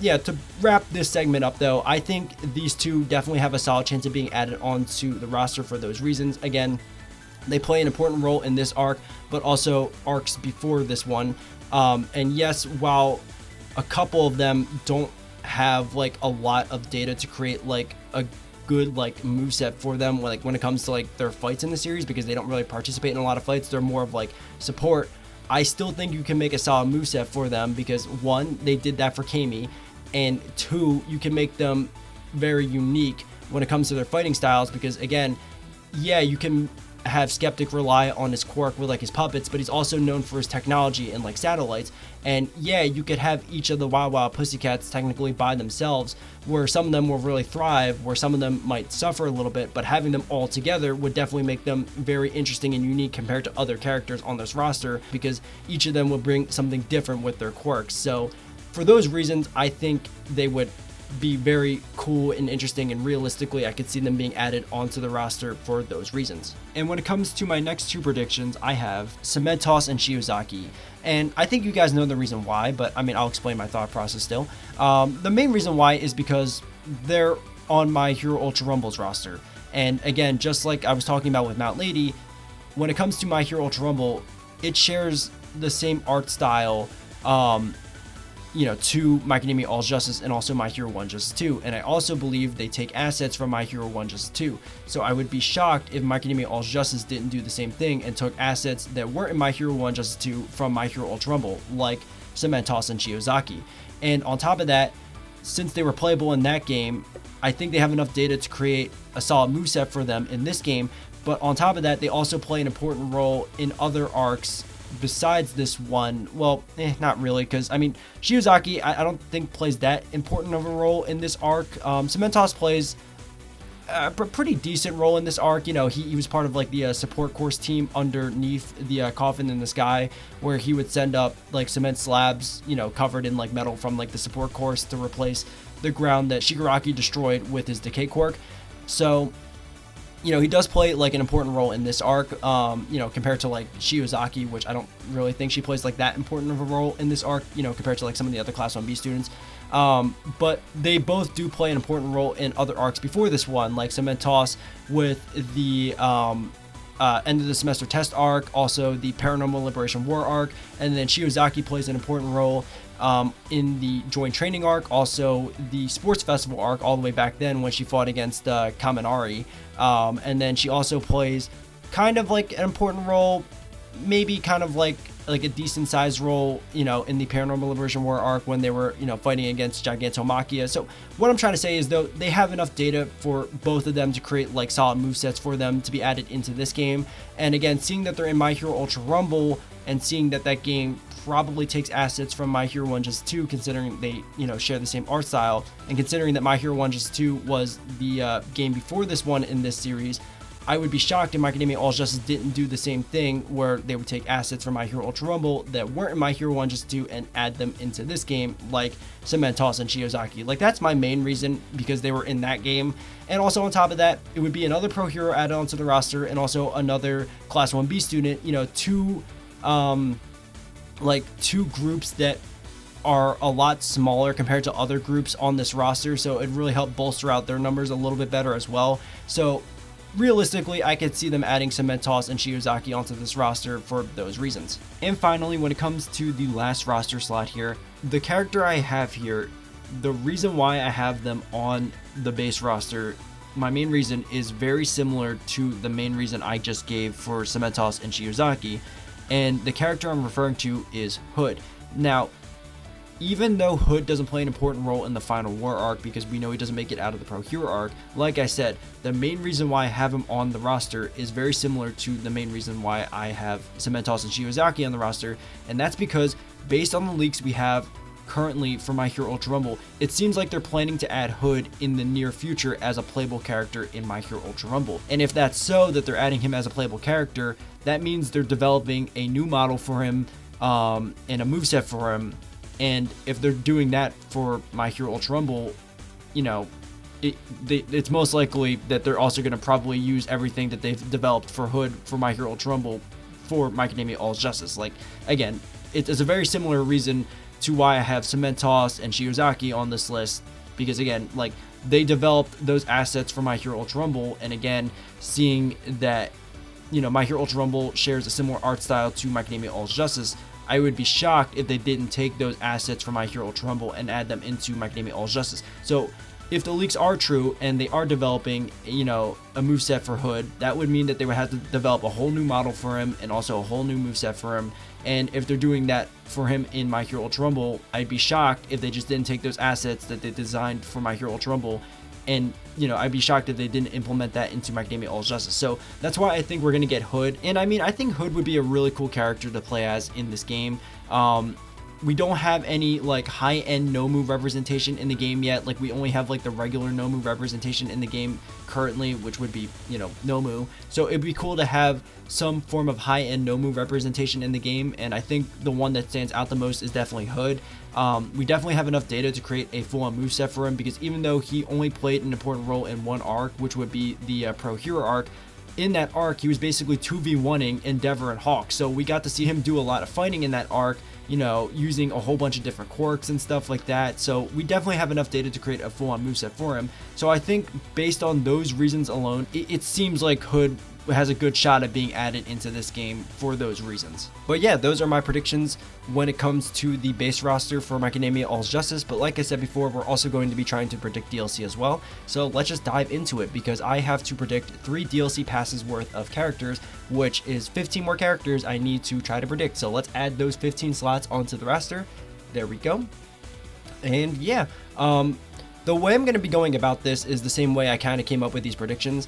yeah, to wrap this segment up though, I think these two definitely have a solid chance of being added onto the roster for those reasons. Again, they play an important role in this arc, but also arcs before this one. And yes, while a couple of them don't have like a lot of data to create like a good like moveset for them, like when it comes to like their fights in the series, because they don't really participate in a lot of fights, they're more of like support. I still think you can make a solid moveset for them, because one, they did that for Kami, and two, you can make them very unique when it comes to their fighting styles, because again, yeah, you can have Skeptic rely on his quirk with like his puppets, but he's also known for his technology and like satellites. And yeah, you could have each of the Wild Wild Pussycats technically by themselves, where some of them will really thrive, where some of them might suffer a little bit, but having them all together would definitely make them very interesting and unique compared to other characters on this roster, because each of them would bring something different with their quirks. So for those reasons, I think they would be very cool and interesting, and realistically I could see them being added onto the roster for those reasons. And when it comes to my next two predictions, I have Cement Toss and Shiozaki, and I think you guys know the reason why, but I mean, I'll explain my thought process still. The main reason why is because they're on My Hero Ultra Rumble's roster, and again, just like I was talking about with Mount Lady, when it comes to My Hero Ultra Rumble, it shares the same art style you know, to My Academia All Justice and also My Hero 1 Justice 2. And I also believe they take assets from My Hero 1 Justice 2. So I would be shocked if My Academia All Justice didn't do the same thing and took assets that weren't in My Hero 1 Justice 2 from My Hero Ultra Rumble, like Cement Toss and Shiozaki. And on top of that, since they were playable in that game, I think they have enough data to create a solid moveset for them in this game. But on top of that, they also play an important role in other arcs besides this one. Well, not really, because I mean, Shiozaki I don't think plays that important of a role in this arc. Cement Toss plays a pretty decent role in this arc. You know, he was part of like the support course team underneath the coffin in the sky, where he would send up like cement slabs, you know, covered in like metal from like the support course to replace the ground that Shigaraki destroyed with his decay quirk. So you know, he does play like an important role in this arc, you know, compared to like Shiozaki, which I don't really think she plays like that important of a role in this arc, you know, compared to like some of the other Class 1B students. But they both do play an important role in other arcs before this one, like Cement Toss with the end of the semester test arc, also the Paranormal Liberation War arc, and then Shiozaki plays an important role in the Joint Training arc, also the Sports Festival arc all the way back then when she fought against Kaminari, and then she also plays kind of like an important role, maybe kind of like a decent sized role, you know, in the Paranormal Liberation War arc when they were, you know, fighting against Gigantomachia. So what I'm trying to say is, though, they have enough data for both of them to create like solid movesets for them to be added into this game. And again, seeing that they're in My Hero Ultra Rumble and seeing that that game probably takes assets from My Hero 1 Just 2, considering they, share the same art style, and considering that My Hero 1 Just 2 was the game before this one in this series. I would be shocked if My Academia All Justice didn't do the same thing, where they would take assets from My Hero Ultra Rumble that weren't in My Hero 1 Just 2 and add them into this game, like Cement Toss and Shiozaki. Like, that's my main reason, because they were in that game. And also on top of that, it would be another pro hero added onto the roster, and also another Class 1B student, two groups that are a lot smaller compared to other groups on this roster, so it really helped bolster out their numbers a little bit better as well. So realistically, I could see them adding Cement Toss and Shiozaki onto this roster for those reasons. And finally, when it comes to the last roster slot here, the character I have here, the reason why I have them on the base roster, my main reason is very similar to the main reason I just gave for Cement Toss and Shiozaki, and the character I'm referring to is Hood. Now, even though Hood doesn't play an important role in the final war arc, because we know he doesn't make it out of the Pro Hero arc, like I said, the main reason why I have him on the roster is very similar to the main reason why I have Cement Toss and Shiozaki on the roster, and that's because based on the leaks we have currently for My Hero Ultra Rumble, it seems like they're planning to add Hood in the near future as a playable character in My Hero Ultra Rumble. And if that's so, that they're adding him as a playable character, that means they're developing a new model for him and a moveset for him. And if they're doing that for My Hero Ultra Rumble, it's most likely that they're also going to probably use everything that they've developed for Hood for My Hero Ultra Rumble for My Academia All Justice. Like, again, it is a very similar reason to why I have Cement Toss and Shiozaki on this list, because again, like, they developed those assets for My Hero Ultra Rumble, and again, seeing that, My Hero Ultra Rumble shares a similar art style to My Academia All Justice, I would be shocked if they didn't take those assets from My Hero Ultra Rumble and add them into My Academia All Justice. So if the leaks are true and they are developing, a moveset for Hood, that would mean that they would have to develop a whole new model for him and also a whole new moveset for him. And if they're doing that for him in My Hero Ultra Rumble, I'd be shocked if they just didn't take those assets that they designed for My Hero Ultra Rumble, and I'd be shocked if they didn't implement that into My Academia All Justice. So that's why I think we're going to get Hood. And I mean, I think Hood would be a really cool character to play as in this game. We don't have any like high-end no move representation in the game yet. Like, we only have like the regular no move representation in the game currently, which would be no move. So it'd be cool to have some form of high-end no move representation in the game, and I think the one that stands out the most is definitely Hood. We definitely have enough data to create a full-on moveset for him, because even though he only played an important role in one arc, which would be the Pro Hero arc, in that arc he was basically 2v1ing Endeavor and Hawk. So we got to see him do a lot of fighting in that arc, using a whole bunch of different quirks and stuff like that. So we definitely have enough data to create a full-on moveset for him. So I think based on those reasons alone, it seems like Hood has a good shot at being added into this game for those reasons. But yeah, those are my predictions when it comes to the base roster for My Academia All Justice. But like I said before, we're also going to be trying to predict DLC as well. So let's just dive into it, because I have to predict 3 DLC passes worth of characters, which is 15 more characters I need to try to predict. So let's add those 15 slots onto the roster. There we go. And yeah, the way I'm going to be going about this is the same way I kind of came up with these predictions,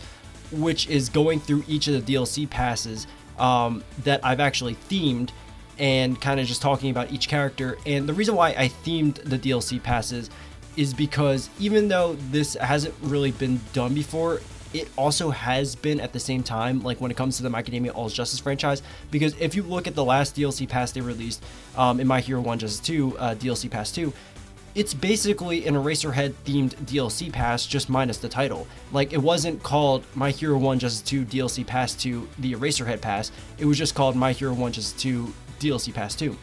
which is going through each of the DLC passes that I've actually themed, and kind of just talking about each character. And the reason why I themed the DLC passes is because even though this hasn't really been done before, it also has been at the same time, like when it comes to the My Academia All Justice franchise. Because if you look at the last DLC pass they released in My Hero 1 Justice 2, DLC Pass 2, it's basically an Eraserhead themed DLC pass, just minus the title. Like, it wasn't called My Hero 1 Justice 2 DLC Pass 2, the Eraserhead pass. It was just called My Hero 1 Justice 2 DLC Pass 2.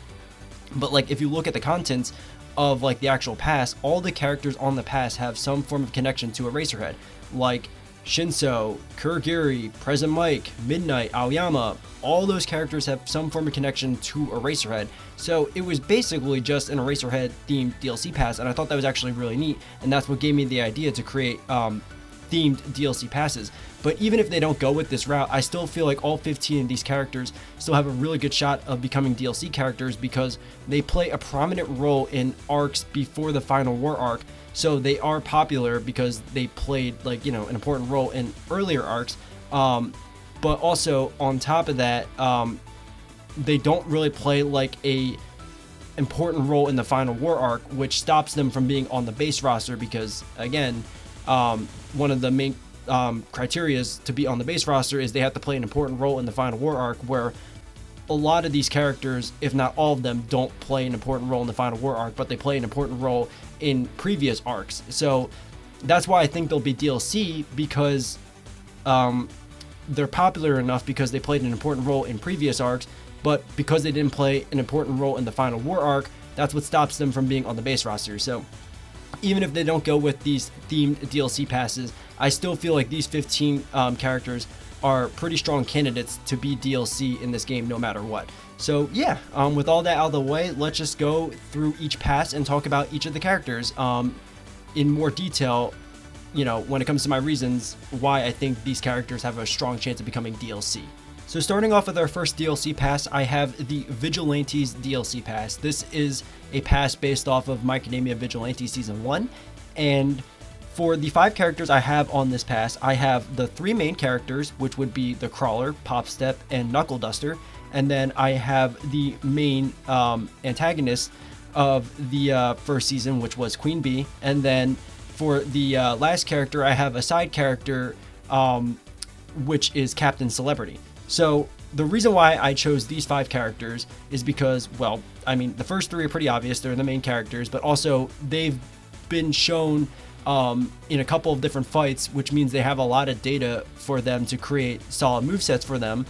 But like, if you look at the contents of like the actual pass, all the characters on the pass have some form of connection to Eraserhead. Like Shinso, Kurogiri, Present Mike, Midnight, Aoyama, all those characters have some form of connection to Eraserhead. So it was basically just an Eraserhead themed DLC pass, and I thought that was actually really neat, and that's what gave me the idea to create themed DLC passes. But even if they don't go with this route, I still feel like all 15 of these characters still have a really good shot of becoming DLC characters, because they play a prominent role in arcs before the final war arc. So they are popular because they played like, an important role in earlier arcs. But also on top of that, they don't really play like a important role in the final war arc, which stops them from being on the base roster because, again, one of the main criteria to be on the base roster is they have to play an important role in the final war arc, where a lot of these characters, if not all of them, don't play an important role in the final war arc, but they play an important role in previous arcs. So that's why I think they'll be DLC, because they're popular enough because they played an important role in previous arcs, but because they didn't play an important role in the final war arc, that's what stops them from being on the base roster. So even if they don't go with these themed DLC passes, I still feel like these 15 characters are pretty strong candidates to be DLC in this game no matter what. So yeah, with all that out of the way, let's just go through each pass and talk about each of the characters in more detail, you know, when it comes to my reasons why I think these characters have a strong chance of becoming DLC. So starting off with our first DLC pass, I have the Vigilantes DLC pass. This is a pass based off of My Academia Vigilante Season 1, and for the 5 characters I have on this pass, I have the 3 main characters, which would be the Crawler, Popstep, and Knuckle Duster, and then I have the main antagonist of the first season, which was Queen Bee, and then for the last character, I have a side character, which is Captain Celebrity. So the reason why I chose these 5 characters is because, well, I mean, the first 3 are pretty obvious. They're the main characters, but also they've been shown in a couple of different fights, which means they have a lot of data for them to create solid movesets for them.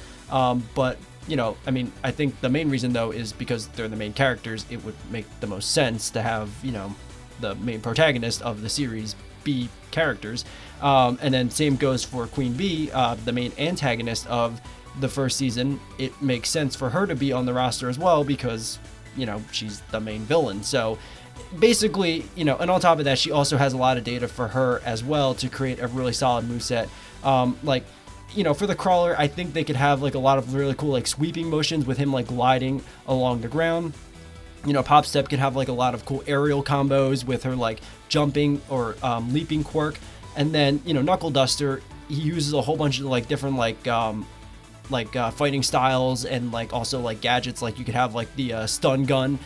But, you know, I mean, I think the main reason, though, is because they're the main characters. It would make the most sense to have, you know, the main protagonist of the series be characters. And then same goes for Queen Bee, the main antagonist of the first season. It makes sense for her to be on the roster as well because, you know, she's the main villain. So basically, you know, and on top of that, she also has a lot of data for her as well to create a really solid moveset. Like, you know, for the Crawler, I think they could have like a lot of really cool like sweeping motions with him like gliding along the ground. You know, Popstep could have like a lot of cool aerial combos with her like jumping or leaping quirk. And then, you know, Knuckle Duster, he uses a whole bunch of like different fighting styles and like also like gadgets. Like you could have like the stun gun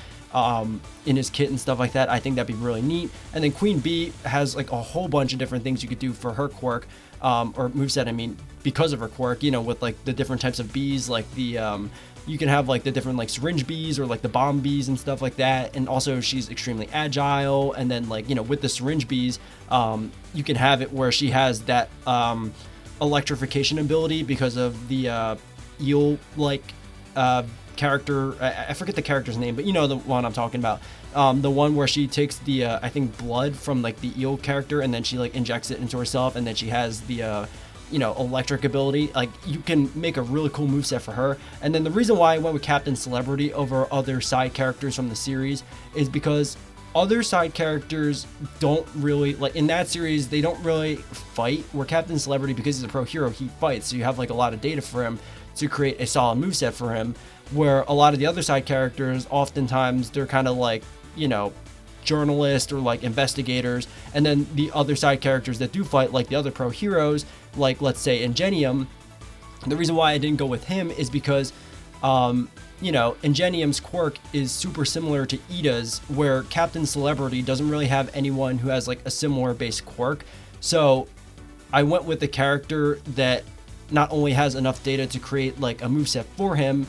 in his kit and stuff like that. I think that'd be really neat. And then Queen Bee has like a whole bunch of different things you could do for her quirk, or moveset, I mean, because of her quirk, you know, with like the different types of bees, like the you can have like the different like syringe bees or like the bomb bees and stuff like that. And also she's extremely agile. And then like, you know, with the syringe bees, you can have it where she has that electrification ability because of the eel like character. I forget the character's name, but you know the one I'm talking about. The one where she takes the I think blood from like the eel character and then she like injects it into herself, and then she has the you know, electric ability. Like you can make a really cool moveset for her. And then the reason why I went with Captain Celebrity over other side characters from the series is because other side characters don't really, like in that series, they don't really fight, where Captain Celebrity, because he's a pro hero, he fights. So you have like a lot of data for him to create a solid moveset for him, where a lot of the other side characters, oftentimes they're kind of like, you know, journalists or like investigators. And then the other side characters that do fight, like the other pro heroes, like let's say Ingenium. The reason why I didn't go with him is because you know, Ingenium's quirk is super similar to Iida's, where Captain Celebrity doesn't really have anyone who has like a similar base quirk. So I went with the character that not only has enough data to create like a moveset for him,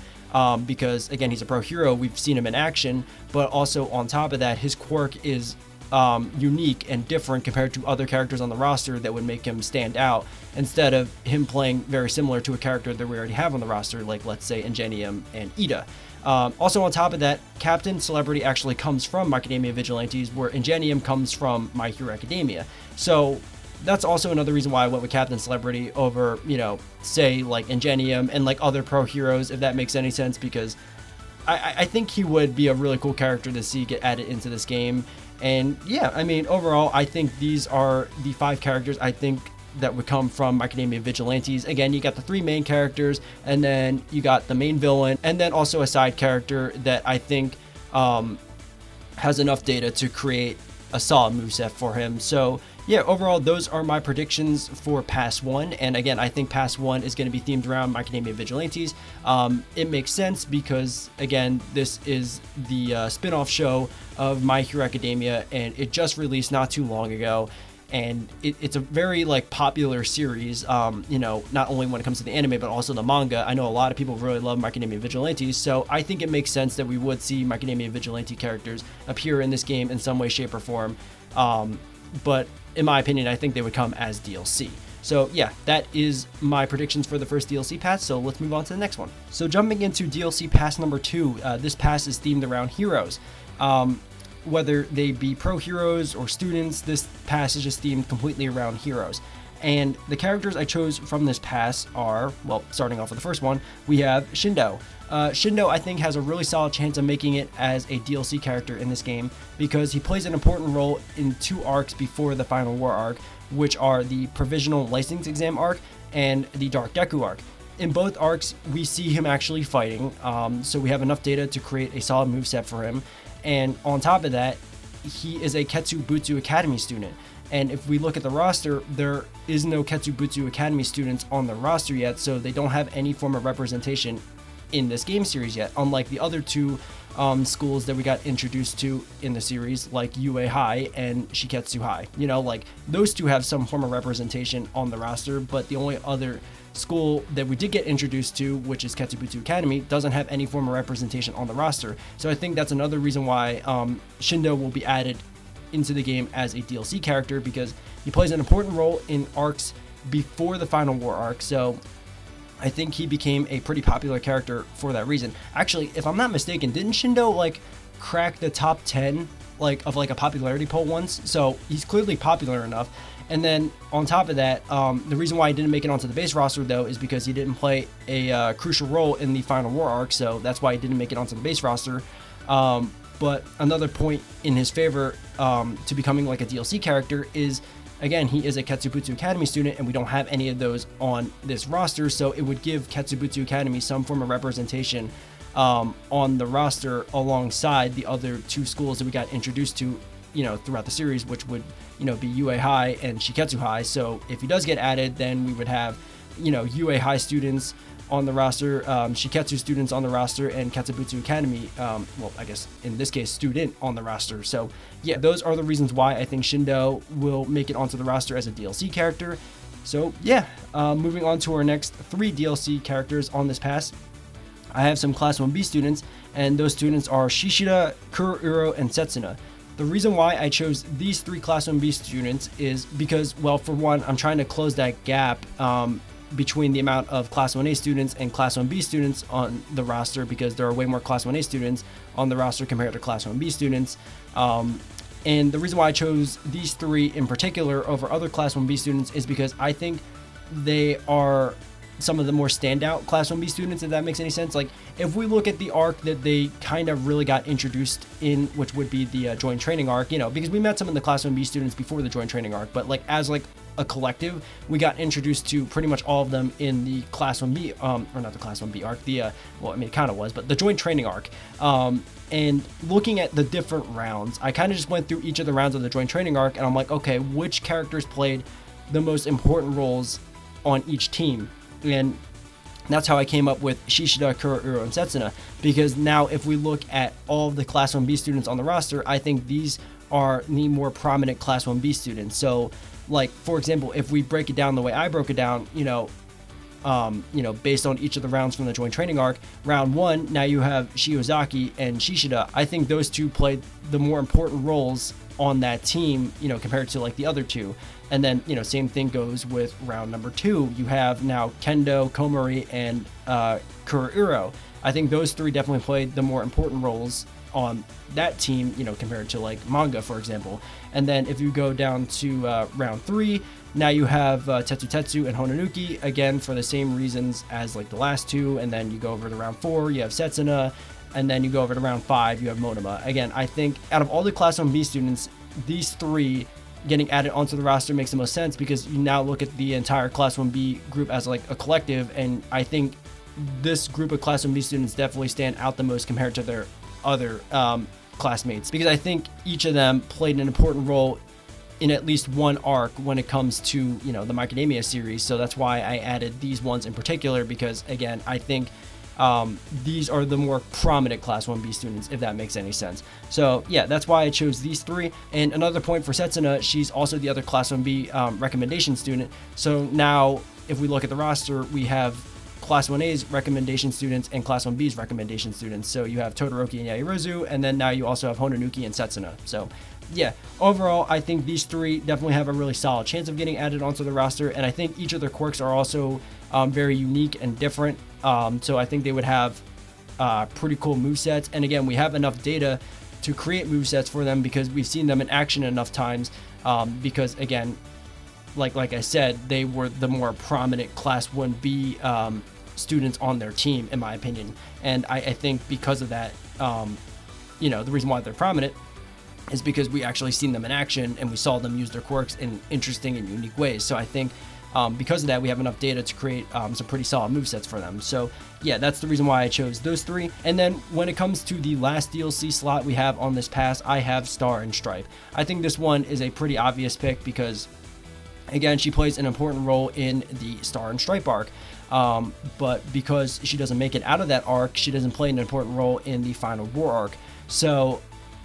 because again, he's a pro hero, we've seen him in action, but also on top of that, his quirk is unique and different compared to other characters on the roster that would make him stand out, instead of him playing very similar to a character that we already have on the roster, like let's say Ingenium and Iida. Also on top of that, Captain Celebrity actually comes from My Academia Vigilantes, where Ingenium comes from My Hero Academia. So that's also another reason why I went with Captain Celebrity over, you know, say like Ingenium and like other pro heroes, if that makes any sense, because I think he would be a really cool character to see get added into this game. And yeah, I mean, overall, I think these are the 5 characters I think that would come from My Academia Vigilantes. Again, you got the 3 main characters, and then you got the main villain, and then also a side character that I think has enough data to create a solid moveset for him. So yeah, overall, those are my predictions for Pass 1. And again, I think Pass 1 is going to be themed around My Academia Vigilantes. It makes sense because, again, this is the spin-off show of My Hero Academia, and it just released not too long ago. And it's a very like popular series, you know, not only when it comes to the anime, but also the manga. I know a lot of people really love My Academia Vigilantes, so I think it makes sense that we would see My Academia Vigilante characters appear in this game in some way, shape, or form. But in my opinion, I think they would come as DLC. So yeah, that is my predictions for the first DLC pass, so let's move on to the next one. So jumping into DLC pass number 2, this pass is themed around heroes. Whether they be pro heroes or students, this pass is just themed completely around heroes. And the characters I chose from this pass are, well, starting off with the first one, we have Shindo. Shindo, I think, has a really solid chance of making it as a DLC character in this game because he plays an important role in 2 arcs before the final war arc, which are the provisional license exam arc and the dark deku arc. In both arcs, we see him actually fighting, so we have enough data to create a solid moveset for him. And on top of that, he is a Ketsubutsu Academy student. And if we look at the roster, there is no Ketsubutsu Academy students on the roster yet, so they don't have any form of representation in this game series yet, unlike the other 2 schools that we got introduced to in the series, like UA High and Shiketsu High. You know, like those 2 have some form of representation on the roster, but the only other school that we did get introduced to, which is Ketsubutsu Academy, doesn't have any form of representation on the roster. So I think that's another reason why Shindo will be added into the game as a DLC character, because he plays an important role in arcs before the final war arc. So I think he became a pretty popular character for that reason. Actually, if I'm not mistaken, didn't Shindo like crack the top 10 like of like a popularity poll once? So he's clearly popular enough. And then on top of that, the reason why he didn't make it onto the base roster though is because he didn't play a crucial role in the final war arc. So that's why he didn't make it onto the base roster. But another point in his favor to becoming like a DLC character is, again, he is a Ketsubutsu Academy student, and we don't have any of those on this roster, so it would give Ketsubutsu Academy some form of representation on the roster alongside the other 2 schools that we got introduced to, you know, throughout the series, which would, you know, be UA High and Shiketsu High. So if he does get added, then we would have, you know, UA High students on the roster, Shiketsu students on the roster, and Ketsubutsu Academy, well, I guess in this case, student on the roster. So yeah, those are the reasons why I think Shindo will make it onto the roster as a DLC character. So yeah, moving on to our next 3 DLC characters on this pass. I have some Class 1B students, and those students are Shishida, Kuroiro, and Setsuna. The reason why I chose these 3 Class 1B students is because, well, for one, I'm trying to close that gap between the amount of Class 1A students and Class 1B students on the roster, because there are way more Class 1A students on the roster compared to Class 1B students. And the reason why I chose these 3 in particular over other Class 1B students is because I think they are some of the more standout Class 1B students, if that makes any sense. Like, if we look at the arc that they kind of really got introduced in, which would be the joint training arc, you know, because we met some of the Class 1B students before the joint training arc, but like as like a collective, we got introduced to pretty much all of them in the Class 1B, or not the Class 1B arc, the, well, I mean, it kind of was, but the joint training arc. And looking at the different rounds, I kind of just went through each of the rounds of the joint training arc, and I'm like, okay, which characters played the most important roles on each team? And that's how I came up with Shishida, Kuroiro, and Setsuna, because now if we look at all of the Class 1B students on the roster, I think these are the more prominent Class 1B students. So, like, for example, if we break it down the way I broke it down, based on each of the rounds from the joint training arc, round 1, now you have Shiozaki and Shishida. I think those 2 played the more important roles on that team, compared to like the other 2. And then, same thing goes with round number 2. You have now Kendo, Komori, and Kuroiro. I think those 3 definitely played the more important roles on that team, compared to like manga, for example. And then if you go down to round 3, now you have Tetsu and Hononuki, again, for the same reasons as like the last 2. And then you go over to round 4, you have Setsuna. And then you go over to round 5, you have Monoma. Again, I think out of all the Class 1B students, these 3 getting added onto the roster makes the most sense, because you now look at the entire Class 1B group as like a collective, and I think this group of Class 1B students definitely stand out the most compared to their other classmates, because I think each of them played an important role in at least one arc when it comes to, you know, the My Academia series. So that's why I added these ones in particular, because again, I think these are the more prominent Class 1B students, if that makes any sense. So yeah, that's why I chose these three. And another point for Setsuna, she's also the other Class 1B recommendation student. So now if we look at the roster, we have Class 1A's recommendation students and Class 1B's recommendation students. So you have Todoroki and Yaoyorozu, and then now you also have Hononuki and Setsuna. So yeah, overall, I think these three definitely have a really solid chance of getting added onto the roster, and I think each of their quirks are also very unique and different. So I think they would have pretty cool movesets. And again, we have enough data to create movesets for them because we've seen them in action enough times. Because again, like I said, they were the more prominent Class 1B students on their team, in my opinion. And I think because of that, you know, the reason why they're prominent is because we actually seen them in action and we saw them use their quirks in interesting and unique ways. So I think because of that, we have enough data to create some pretty solid movesets for them. So yeah, that's the reason why I chose those three. And then when it comes to the last DLC slot we have on this pass, I have Star and Stripe. I think this one is a pretty obvious pick because, again, she plays an important role in the Star and Stripe arc. But because she doesn't make it out of that arc, she doesn't play an important role in the Final War arc. So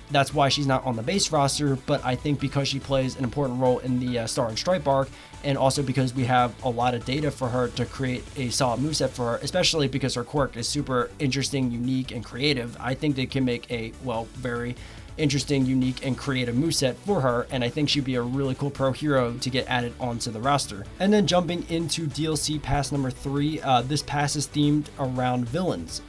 that's why she's not on the base roster, but I think because she plays an important role in the Star and Stripe arc, and also because we have a lot of data for her to create a solid moveset for her, especially because her quirk is super interesting, unique, and creative, I think they can make a, well, very interesting, unique, and creative moveset for her, and I think she'd be a really cool pro hero to get added onto the roster. And then jumping into DLC pass number 3, this pass is themed around villains.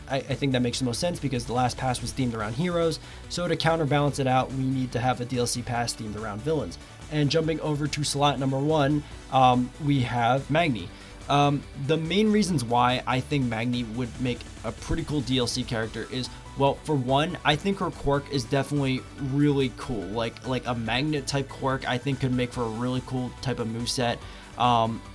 I think that makes the most sense because the last pass was themed around heroes, so to counterbalance it out, we need to have a DLC pass themed around villains. And jumping over to slot number 1, we have Magni. The main reasons why I think Magni would make a pretty cool DLC character is, well, for one, I think her quirk is definitely really cool. Like a magnet type quirk, I think could make for a really cool type of moveset.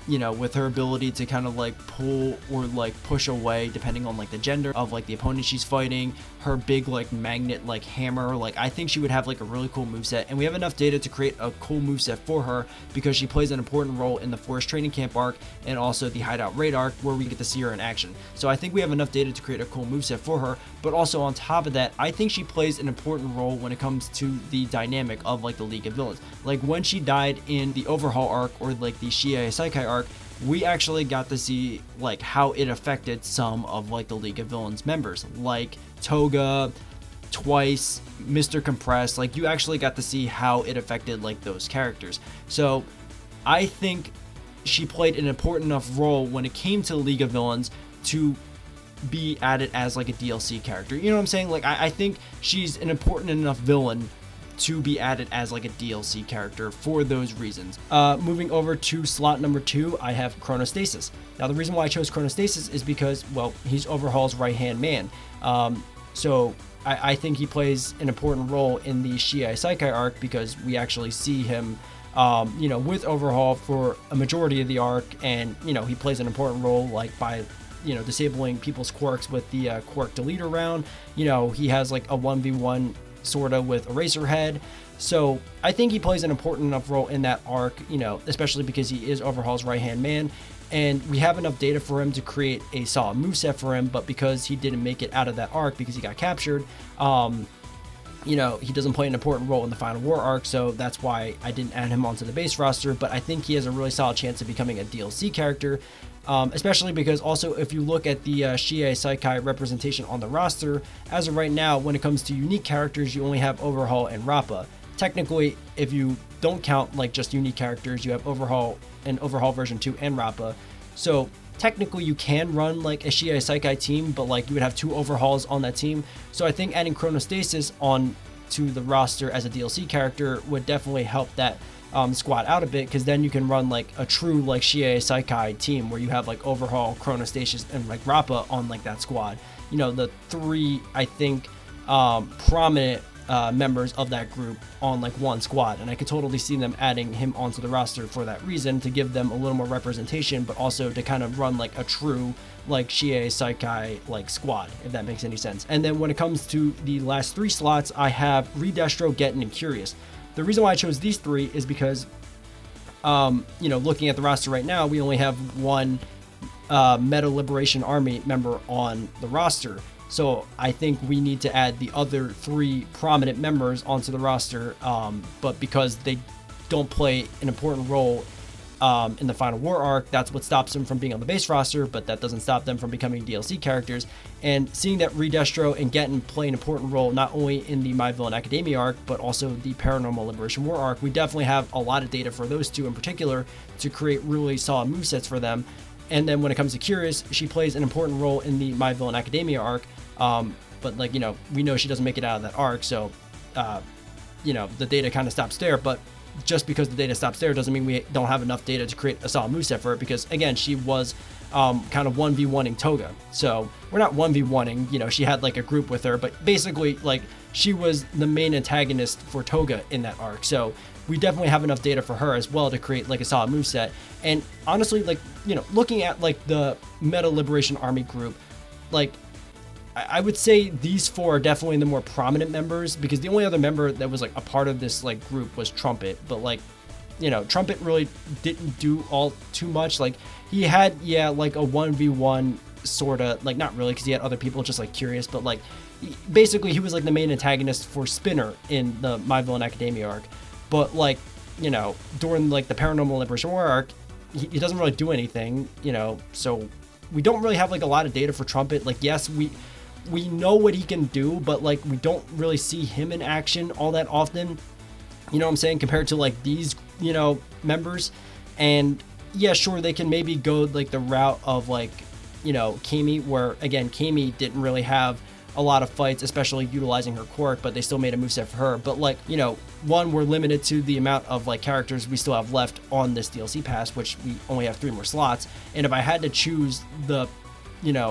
You know, with her ability to kind of like pull or like push away depending on like the gender of like the opponent she's fighting, her big like magnet like hammer, like I think she would have like a really cool moveset, and we have enough data to create a cool moveset for her because she plays an important role in the Forest Training Camp arc and also the Hideout Raid arc where we get to see her in action. So I think we have enough data to create a cool moveset for her, but also on top of that, I think she plays an important role when it comes to the dynamic of like the League of Villains. Like when she died in the Overhaul arc or like the Shiei Saikai arc, we actually got to see like how it affected some of like the League of Villains members, like Toga, Twice, Mr. Compressed. Like you actually got to see how it affected like those characters. So I think she played an important enough role when it came to League of Villains to be added as like a DLC character. You know what I'm saying? Like I think she's an important enough villain to be added as like a DLC character for those reasons. Moving over to slot number 2, I have Chronostasis. Now the reason why I chose Chronostasis is because, well, he's Overhaul's right-hand man. So I think he plays an important role in the Shiei Saikai arc because we actually see him you know, with Overhaul for a majority of the arc, and you know, he plays an important role like by, you know, disabling people's quirks with the quirk deleter round. You know, he has like a 1v1 sorta with Eraserhead. So I think he plays an important enough role in that arc, you know, especially because he is Overhaul's right-hand man, and we have enough data for him to create a solid moveset for him, but because he didn't make it out of that arc because he got captured, you know, he doesn't play an important role in the Final War arc, so that's why I didn't add him onto the base roster, but I think he has a really solid chance of becoming a DLC character. Especially because also if you look at the Shiei Saikai representation on the roster, as of right now, when it comes to unique characters, you only have Overhaul and Rappa. Technically, if you don't count like just unique characters, you have Overhaul and Overhaul version 2 and Rappa. So technically you can run like a Shiei Saikai team, but like you would have 2 Overhauls on that team. So I think adding Chronostasis on to the roster as a DLC character would definitely help that squad out a bit, because then you can run like a true like Shiei Saikai team where you have like Overhaul, Chronostasis, and like Rappa on like that squad. You know, the 3 I think prominent members of that group on like one squad, and I could totally see them adding him onto the roster for that reason, to give them a little more representation, but also to kind of run like a true like Shiei Saikai like squad, if that makes any sense. And then when it comes to the last 3 slots, I have Redestro, Getten, and Curious. the reason why I chose these 3 is because, looking at the roster right now, we only have one Meta Liberation Army member on the roster. So I think we need to add the other 3 prominent members onto the roster, but because they don't play an important role in the Final War arc, that's what stops them from being on the base roster, but that doesn't stop them from becoming DLC characters. And seeing that Redestro and Getten play an important role not only in the My Villain Academia arc, but also the Paranormal Liberation War arc, we definitely have a lot of data for those 2 in particular to create really solid movesets for them. And then when it comes to Curious, she plays an important role in the My Villain Academia arc, but we know she doesn't make it out of that arc, so the data kind of stops there. But just because the data stops there doesn't mean we don't have enough data to create a solid moveset for her, because again, she was kind of 1v1ing Toga. So we're not 1v1ing, she had like a group with her, but basically like she was the main antagonist for Toga in that arc. So we definitely have enough data for her as well to create like a solid moveset. And honestly, like, looking at like the Meta Liberation Army group, like I would say these 4 are definitely the more prominent members, because the only other member that was like a part of this like group was Trumpet. But like, Trumpet really didn't do all too much. Like he had, like a 1v1 sort of, like not really, because he had other people just like Curious, but like basically he was like the main antagonist for Spinner in the My Villain Academia arc. But like, during like the Paranormal Liberation War arc, he doesn't really do anything, so we don't really have like a lot of data for Trumpet. Like, yes, we know what he can do, but like we don't really see him in action all that often, you know what I'm saying, compared to like these members. And yeah, sure, they can maybe go like the route of like Kami, where again Kami didn't really have a lot of fights, especially utilizing her quirk, but they still made a moveset for her. But like, one, we're limited to the amount of like characters we still have left on this DLC pass, which we only have 3 more slots. And if I had to choose the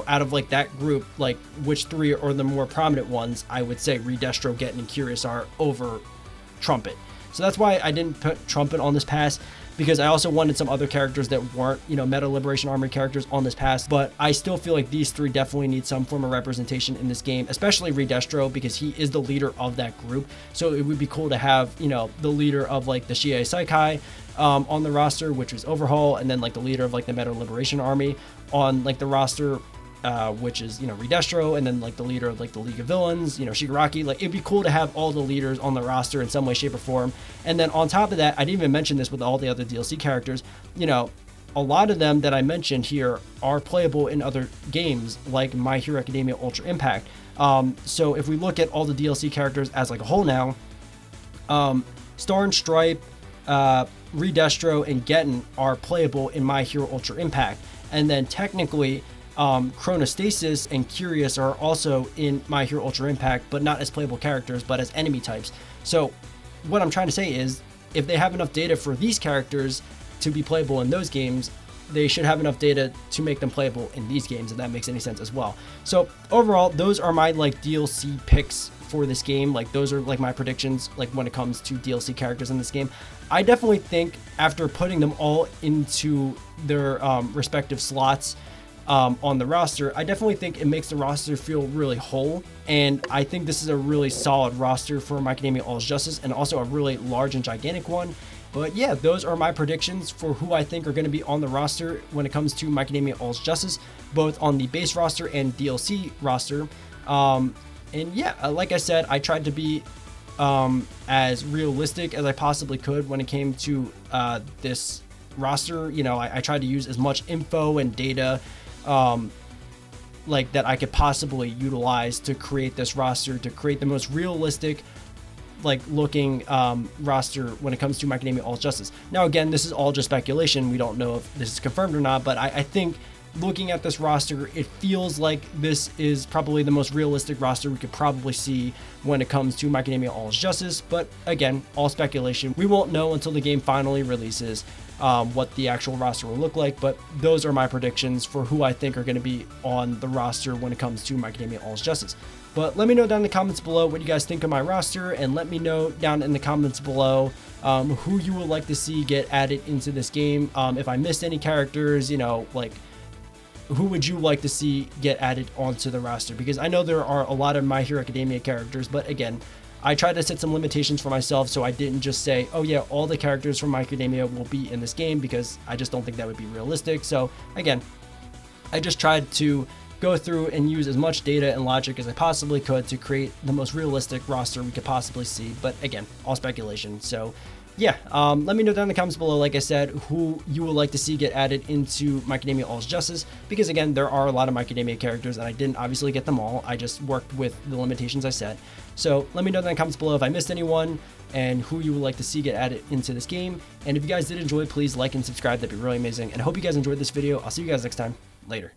out of like that group, like which 3 are the more prominent ones, I would say Redestro, Getten, and Curious are over Trumpet. So that's why I didn't put Trumpet on this pass, because I also wanted some other characters that weren't, Meta Liberation Army characters on this pass. But I still feel like these 3 definitely need some form of representation in this game, especially Redestro, because he is the leader of that group. So it would be cool to have, the leader of like the Shiei Saikai on the roster, which was Overhaul, and then like the leader of like the Meta Liberation Army on like the roster, which is Redestro, and then like the leader of like the League of Villains, Shigaraki. Like it'd be cool to have all the leaders on the roster in some way, shape, or form. And then on top of that, I didn't even mention this with all the other DLC characters, a lot of them that I mentioned here are playable in other games like My Hero Academia Ultra Impact. So if we look at all the DLC characters as like a whole now, Star and Stripe, Redestro, and Getten are playable in My Hero Ultra Impact. And then technically, Chronostasis and Curious are also in My Hero Ultra Impact, but not as playable characters, but as enemy types. So what I'm trying to say is, if they have enough data for these characters to be playable in those games, they should have enough data to make them playable in these games, if that makes any sense as well. So overall, those are my like DLC picks for this game. Like those are like my predictions, like when it comes to DLC characters in this game. I definitely think after putting them all into their respective slots on the roster, I definitely think it makes the roster feel really whole. And I think this is a really solid roster for My Academia All's Justice, and also a really large and gigantic one. But yeah, those are my predictions for who I think are going to be on the roster when it comes to My Academia All's Justice, both on the base roster and DLC roster. And yeah, like I said, I tried to be as realistic as I possibly could when it came to this roster. I tried to use as much info and data like that I could possibly utilize to create this roster, to create the most realistic like looking roster when it comes to My Academia All's Justice. Now again, this is all just speculation. We don't know if this is confirmed or not, but I think looking at this roster, it feels like this is probably the most realistic roster we could probably see when it comes to My Academia All's Justice. But again, all speculation. We won't know until the game finally releases what the actual roster will look like, but those are my predictions for who I think are going to be on the roster when it comes to My Academia All's Justice. But let me know down in the comments below what you guys think of my roster, and let me know down in the comments below who you would like to see get added into this game. If I missed any characters, like who would you like to see get added onto the roster? Because I know there are a lot of My Hero Academia characters, but again, I tried to set some limitations for myself, so I didn't just say, oh yeah, all the characters from My Hero Academia will be in this game, because I just don't think that would be realistic. So again, I just tried to go through and use as much data and logic as I possibly could to create the most realistic roster we could possibly see. But again, all speculation. So yeah, let me know down in the comments below, like I said, who you would like to see get added into My Hero Academia All's Justice, because again, there are a lot of My Hero Academia characters, and I didn't obviously get them all. I just worked with the limitations I set. So let me know down in the comments below if I missed anyone, and who you would like to see get added into this game. And if you guys did enjoy, please like and subscribe. That'd be really amazing. And I hope you guys enjoyed this video. I'll see you guys next time. Later.